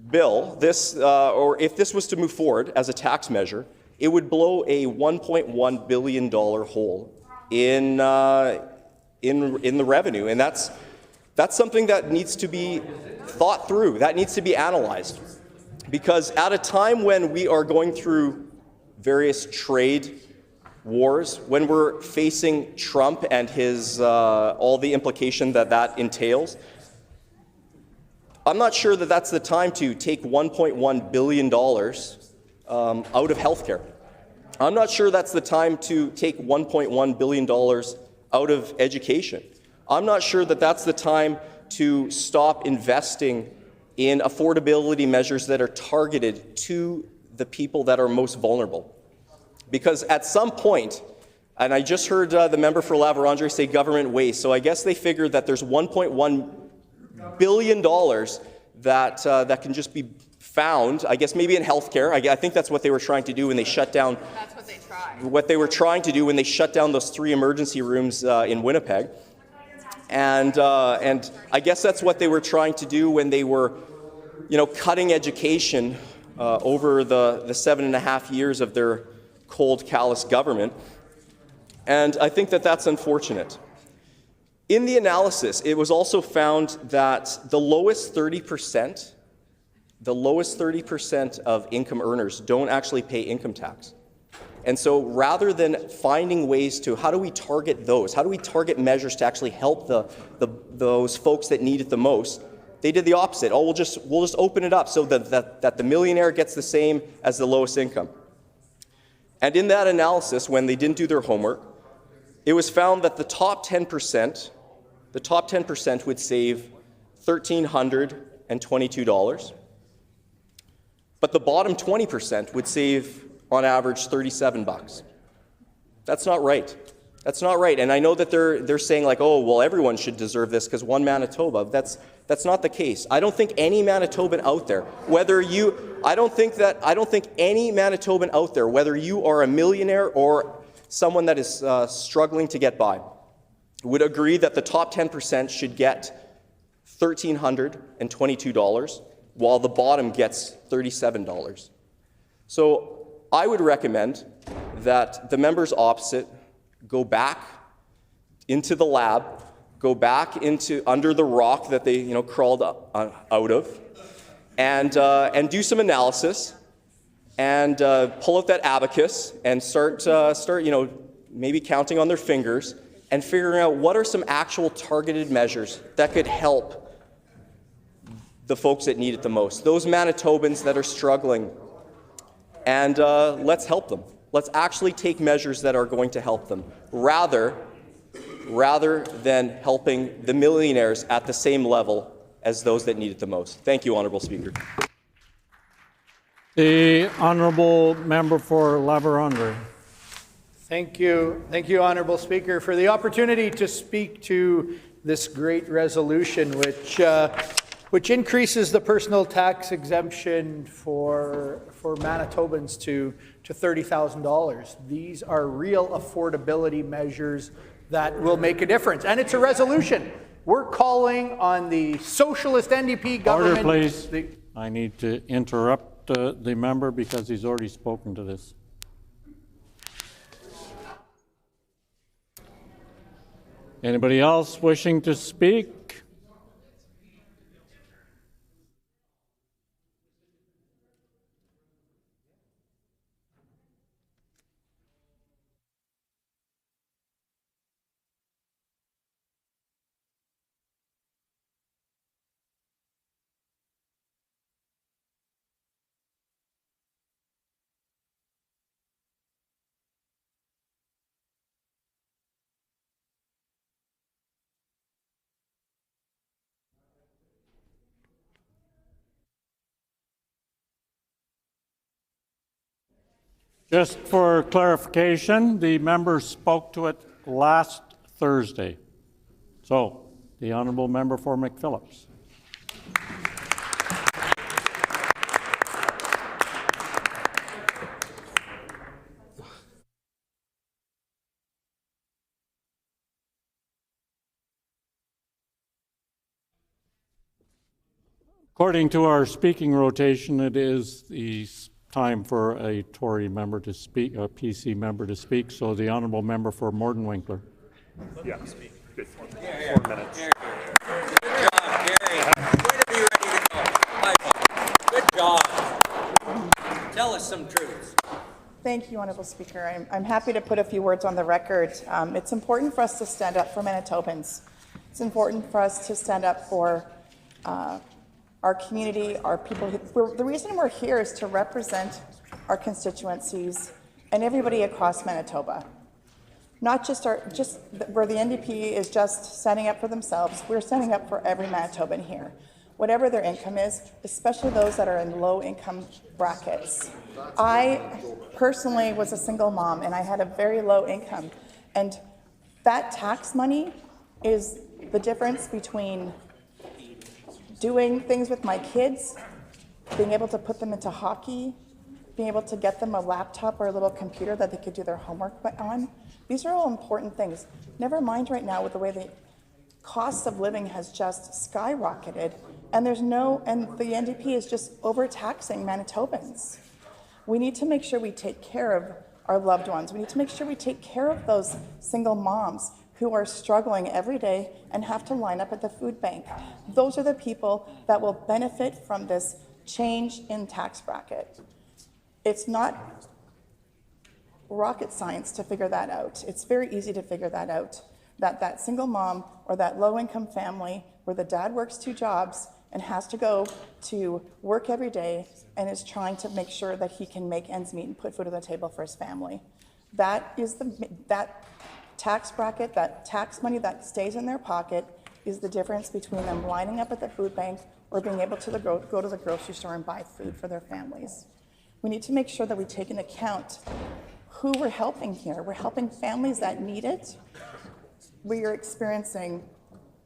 Speaker 16: bill, or if this was to move forward as a tax measure, it would blow a $1.1 billion hole in the revenue. And that's something that needs to be thought through, that needs to be analyzed. Because at a time when we are going through various trade wars, when we're facing Trump and his all the implication that entails, I'm not sure that that's the time to take $1.1 billion out of healthcare. I'm not sure that's the time to take $1.1 billion out of education. I'm not sure that that's the time to stop investing in affordability measures that are targeted to the people that are most vulnerable. Because at some point, and I just heard the member for La Vérendrye say government waste, so I guess they figured that there's $1.1 billion that can just be found, I guess maybe in healthcare. I think that's what they were trying to do when they shut down. That's what they tried. What they were trying to do when they shut down those 3 emergency rooms in Winnipeg. And I guess that's what they were trying to do when they were, cutting education over the 7.5 years of their cold, callous government. And I think that that's unfortunate. In the analysis, it was also found that the lowest 30% of income earners don't actually pay income tax. And so rather than finding ways to, how do we target those? How do we target measures to actually help those folks that need it the most? They did the opposite. We'll just open it up so that the millionaire gets the same as the lowest income. And in that analysis, when they didn't do their homework, it was found that the top 10% would save $1,322, but the bottom 20% would save, on average, $37. That's not right. That's not right. And I know that they're saying like, oh, well, everyone should deserve this because one Manitoba. That's not the case. I don't think any Manitoban out there, whether you are a millionaire or someone that is struggling to get by, would agree that the top 10% should get $1,322, while the bottom gets $37. So I would recommend that the members opposite go back into the lab go back into under the rock that they crawled out of, and do some analysis, and pull out that abacus and start maybe counting on their fingers and figuring out what are some actual targeted measures that could help the folks that need it the most, those Manitobans that are struggling, and let's help them. Let's actually take measures that are going to help them, rather than helping the millionaires at the same level as those that need it the most. Thank you, Honourable Speaker.
Speaker 1: The Honourable Member for La Vérendrye.
Speaker 7: Thank you, Honourable Speaker, for the opportunity to speak to this great resolution, which increases the personal tax exemption for Manitobans to $30,000. These are real affordability measures that will make a difference, and it's a resolution. We're calling on the socialist NDP government.
Speaker 1: Order, please. I need to interrupt the member because he's already spoken to this. Anybody else wishing to speak? Just for clarification, the member spoke to it last Thursday. So, the Honourable Member for McPhillips. According to our speaking rotation, it is the time for a Tory member to speak, a PC member to speak. So the Honourable Member for Morton-Winkler.
Speaker 12: Yeah, good. 4 minutes.
Speaker 17: Good job, Gary. Way to be ready to go. Michael, good job. Tell us some truths.
Speaker 15: Thank you, Honourable Speaker. I'm happy to put a few words on the record. It's important for us to stand up for Manitobans. It's important for us to stand up for our community, our people. The reason we're here is to represent our constituencies and everybody across Manitoba. Not just where the NDP is just standing up for themselves, we're standing up for every Manitoban here, whatever their income is, especially those that are in low income brackets. I personally was a single mom and I had a very low income, and that tax money is the difference between doing things with my kids, being able to put them into hockey, being able to get them a laptop or a little computer that they could do their homework on. These are all important things. Never mind right now with the way the cost of living has just skyrocketed, and the NDP is just overtaxing Manitobans. We need to make sure we take care of our loved ones. We need to make sure we take care of those single moms who are struggling every day and have to line up at the food bank. Those are the people that will benefit from this change in tax bracket. It's not rocket science to figure that out. It's very easy to figure that out, that single mom or that low-income family where the dad works 2 jobs and has to go to work every day and is trying to make sure that he can make ends meet and put food on the table for his family. That tax bracket, that tax money that stays in their pocket is the difference between them lining up at the food bank or being able to go to the grocery store and buy food for their families. We need to make sure that we take into account who we're helping here. We're helping families that need it. We are experiencing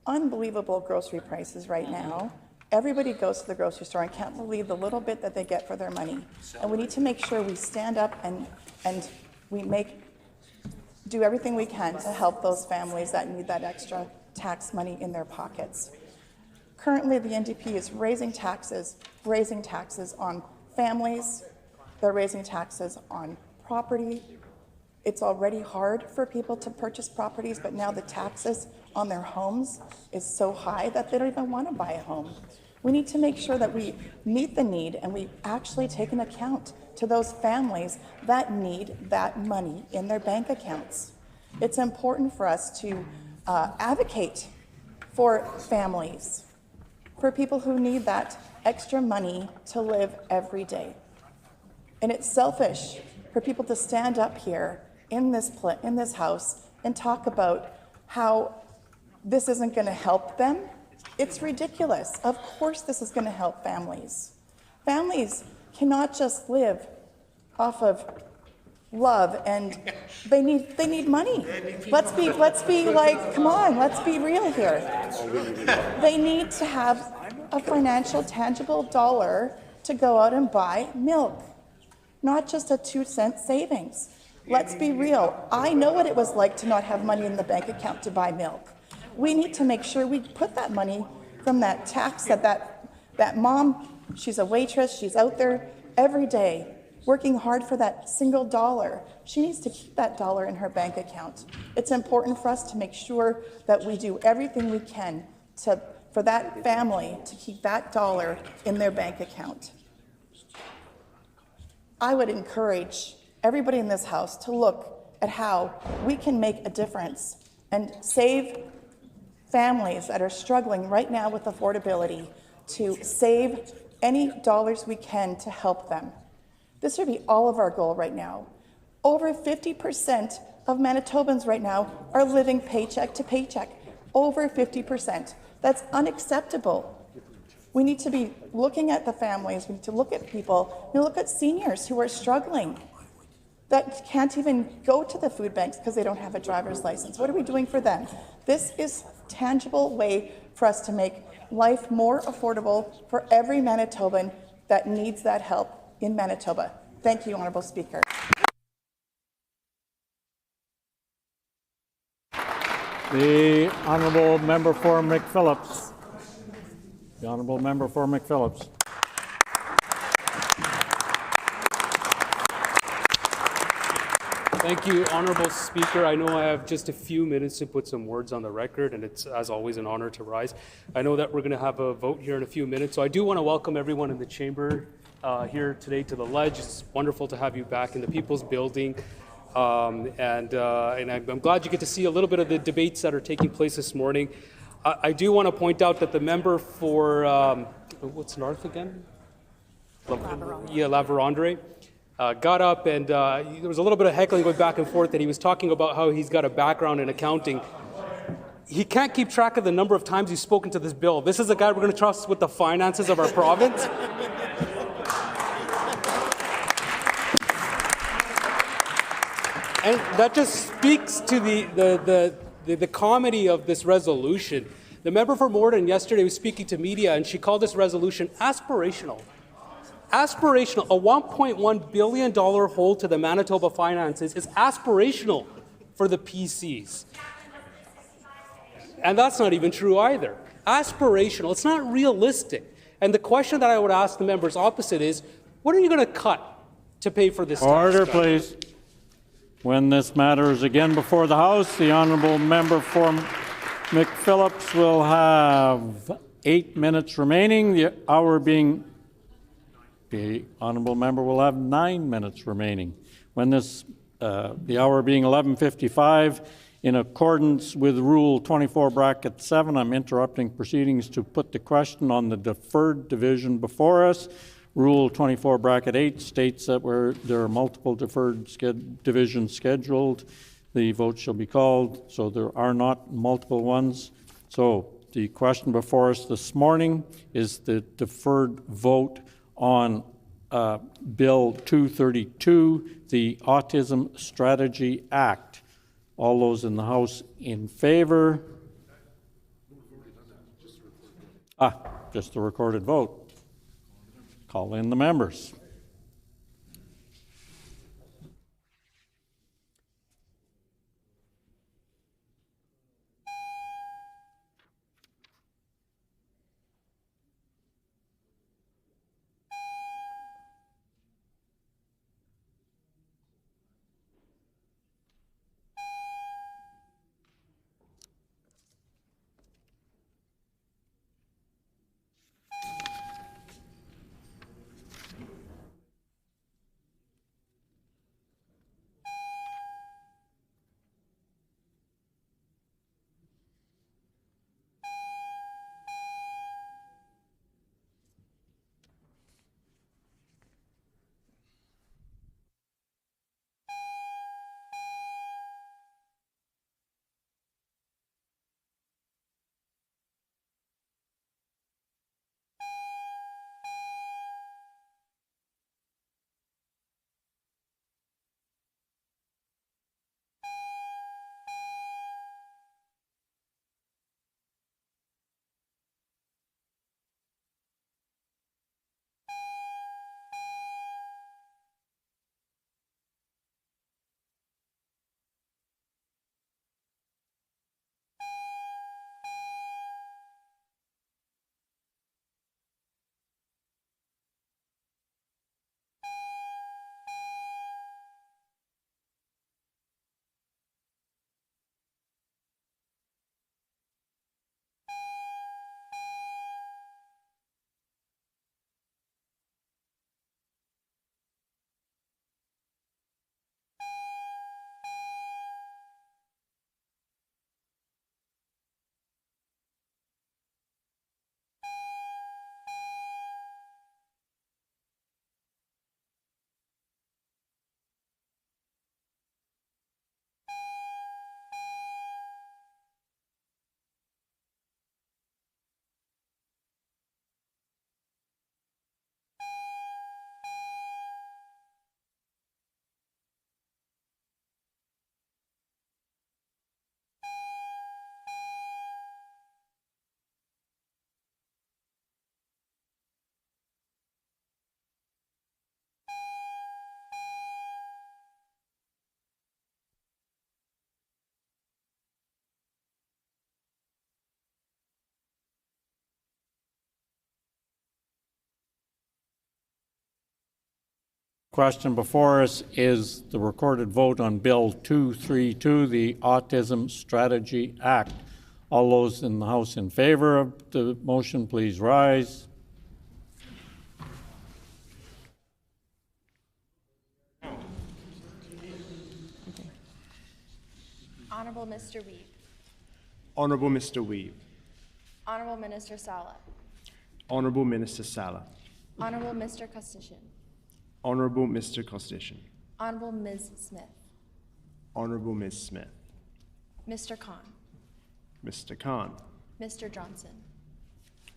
Speaker 15: unbelievable grocery prices right now. Everybody goes to the grocery store and can't believe the little bit that they get for their money. And we need to make sure we stand up and we do everything we can to help those families that need that extra tax money in their pockets. Currently, the NDP is raising taxes on families. They're raising taxes on property. It's already hard for people to purchase properties, but now the taxes
Speaker 18: on their homes is so high that they don't even want to buy a home. We need to make sure that we meet the need and we actually take an account to those families that need that money in their bank accounts. It's important for us to advocate for families, for people who need that extra money to live every day. And it's selfish for people to stand up here in this house and talk about how this isn't going to help them. It's ridiculous. Of course this is going to help families. Families cannot just live off of love, and they need money. Let's be like, come on, let's be real here. They need to have a financial, tangible dollar to go out and buy milk, not just a 2-cent savings. Let's be real. I know what it was like to not have money in the bank account to buy milk. We need to make sure we put that money from that tax that mom, she's a waitress, she's out there every day working hard for that single dollar. She needs to keep that dollar in her bank account. It's important for us to make sure that we do everything we can for that family to keep that dollar in their bank account. I would encourage everybody in this house to look at how we can make a difference and save families that are struggling right now with affordability, to save any dollars we can to help them. This should be all of our goal right now. Over 50% of Manitobans right now are living paycheck to paycheck. Over 50%. That's unacceptable. We need to be looking at the families. We need to look at people. We look at seniors who are struggling, that can't even go to the food banks because they don't have a driver's license. What are we doing for them? This is a tangible way for us to make life more affordable for every Manitoban that needs that help in Manitoba. Thank you, Honourable Speaker.
Speaker 1: The Honourable Member for McPhillips. The Honourable Member for McPhillips.
Speaker 19: Thank you, Honourable Speaker. I know I have just a few minutes to put some words on the record, and it's, as always, an honour to rise. I know that we're going to have a vote here in a few minutes, so I do want to welcome everyone in the chamber here today to the Ledge. It's wonderful to have you back in the People's Building, and I'm glad you get to see a little bit of the debates that are taking place this morning. I do want to point out that the member for, what's North again? La Vérendrye. Got up and there was a little bit of heckling going back and forth, and he was talking about how he's got a background in accounting. He can't keep track of the number of times he's spoken to this bill. This is a guy we're going to trust with the finances of our province. And that just speaks to the comedy of this resolution. The member for Morden yesterday was speaking to media, and she called this resolution aspirational. Aspirational. A $1.1 billion hole to the Manitoba finances is aspirational for the PCs. And that's not even true either. Aspirational. It's not realistic. And the question that I would ask the members opposite is, what are you going to cut to pay for this?
Speaker 1: Order, please. When this matter is again before the House, the Honourable Member for McPhillips will have 8 minutes remaining. The Honourable Member will have 9 minutes remaining. When this, the hour being 11:55, in accordance with Rule 24(7), I'm interrupting proceedings to put the question on the deferred division before us. Rule 24(8) states that where there are multiple deferred divisions scheduled, the vote shall be called, so there are not multiple ones. So the question before us this morning is the deferred vote on Bill 232, the Autism Strategy Act. All those in the House in favor? Just the recorded vote. Call in the members. Question before us is the recorded vote on Bill 232, the Autism Strategy Act. All those in the House in favor of the motion, please rise.
Speaker 11: Honorable Mr. Weave.
Speaker 20: Honourable Mr. Weave.
Speaker 11: Honorable Minister Sala.
Speaker 20: Honourable Minister Sala.
Speaker 11: Honorable Mr. Costician.
Speaker 20: Honourable Mr. Costician.
Speaker 11: Honorable Ms. Smith.
Speaker 20: Honourable Ms. Smith.
Speaker 11: Mr. Khan.
Speaker 20: Mr. Khan.
Speaker 11: Mr. Johnson.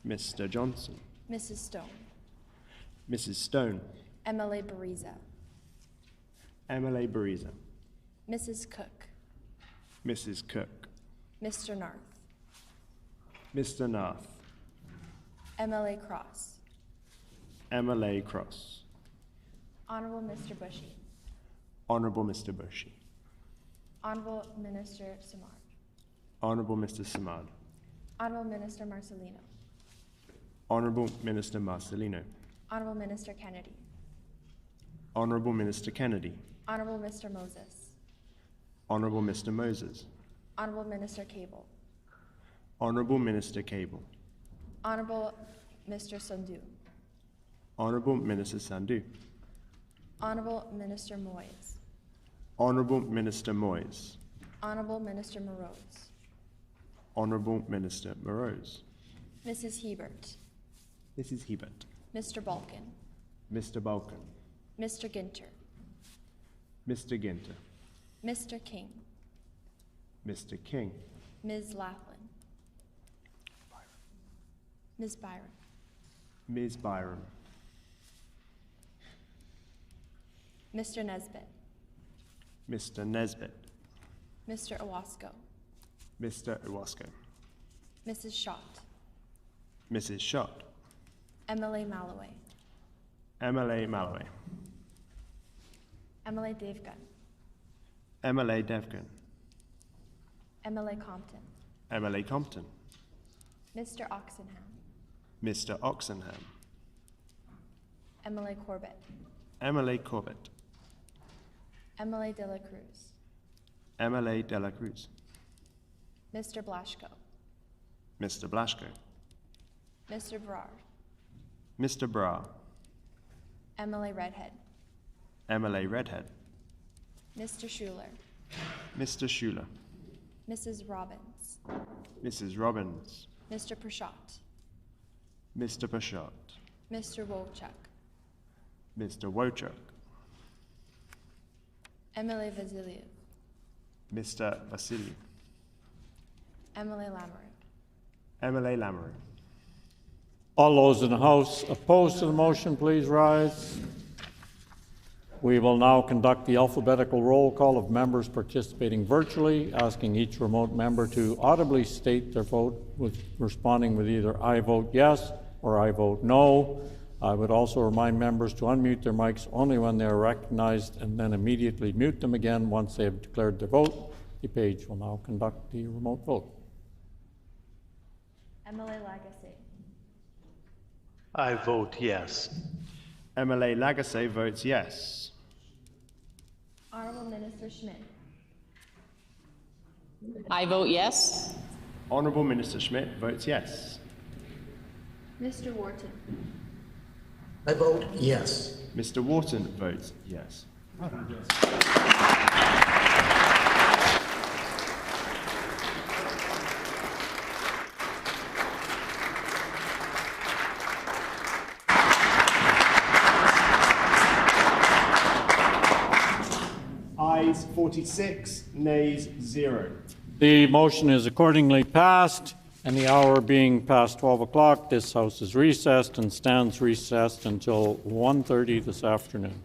Speaker 20: Mr. Johnson.
Speaker 11: Mrs. Stone.
Speaker 20: Mrs. Stone.
Speaker 11: MLA Bariza.
Speaker 20: MLA Bariza.
Speaker 11: Mrs. Cook.
Speaker 20: Mrs. Cook.
Speaker 11: Mr. Narth.
Speaker 20: Mr. Narth.
Speaker 11: MLA Cross.
Speaker 20: MLA Cross.
Speaker 11: Honorable Mr. Bushy.
Speaker 20: Honourable Mr. Bushy.
Speaker 11: Honorable Minister Simard.
Speaker 20: Honourable Mr. Samad.
Speaker 11: Honorable Minister Marcelino.
Speaker 20: Honourable Minister Marcelino.
Speaker 11: Honorable Minister Kennedy.
Speaker 20: Honourable Minister Kennedy.
Speaker 11: Honorable Mr. Moses.
Speaker 20: Honourable Mr. Moses.
Speaker 11: Honorable Minister Cable.
Speaker 20: Honourable Minister Cable.
Speaker 11: Honorable Mr. Sandhu.
Speaker 20: Honourable Minister Sandhu.
Speaker 11: Honorable Minister Moyes.
Speaker 20: Honourable Minister Moyes.
Speaker 11: Honorable Minister Morose.
Speaker 20: Honourable Minister Morose.
Speaker 11: Mrs. Hebert.
Speaker 20: Mrs. Hebert.
Speaker 11: Mr. Balkin.
Speaker 20: Mr. Balkan.
Speaker 11: Mr. Ginter.
Speaker 20: Mr. Ginter.
Speaker 11: Mr. King.
Speaker 20: Mr. King.
Speaker 11: Ms. Laughlin. Ms. Byron.
Speaker 20: Ms. Byron.
Speaker 11: Mr. Nesbitt.
Speaker 20: Mr. Nesbitt.
Speaker 11: Mr. Owasco.
Speaker 20: Mr. Owasco.
Speaker 11: Mrs. Schott.
Speaker 20: Mrs. Schott.
Speaker 11: MLA Malloway.
Speaker 20: MLA Malloway.
Speaker 11: MLA Devgan.
Speaker 20: MLA Devgan.
Speaker 11: MLA Compton.
Speaker 20: MLA Compton.
Speaker 11: Mr. Oxenham.
Speaker 20: Mr. Oxenham.
Speaker 11: MLA Corbett.
Speaker 20: MLA Corbett.
Speaker 11: MLA De La Cruz.
Speaker 20: MLA De La Cruz.
Speaker 11: Mr. Blaschko.
Speaker 20: Mr. Blaschko.
Speaker 11: Mr. Brar.
Speaker 20: Mr. Bra.
Speaker 11: MLA Redhead.
Speaker 20: MLA Redhead.
Speaker 11: Mr. Schuler.
Speaker 20: Mr. Schuler.
Speaker 11: Mrs. Robbins.
Speaker 20: Mrs. Robbins.
Speaker 11: Mr. Prashant.
Speaker 20: Mr. Pashat.
Speaker 11: Mr. Wolchuk.
Speaker 20: Mr. Wojcik.
Speaker 11: MLA Vasiliev.
Speaker 20: Mr. Vasily.
Speaker 11: MLA Lamoureux.
Speaker 20: MLA Lamoureux.
Speaker 1: All those in the House opposed to the motion, please rise. We will now conduct the alphabetical roll call of members participating virtually, asking each remote member to audibly state their vote, with responding with either I vote yes or I vote no. I would also remind members to unmute their mics only when they are recognized and then immediately mute them again once they have declared their vote. The page will now conduct the remote vote.
Speaker 11: MLA Lagasse.
Speaker 20: I vote yes. MLA Lagasse votes yes.
Speaker 11: Honorable Minister Schmidt.
Speaker 21: I vote yes.
Speaker 20: Honourable Minister Schmidt votes yes.
Speaker 11: Mr. Wharton.
Speaker 20: I vote yes. Mr. Wharton votes yes. Ayes 46, nays 0.
Speaker 1: The motion is accordingly passed, and the hour being past 12 o'clock, this House is recessed and stands recessed until 1:30 this afternoon.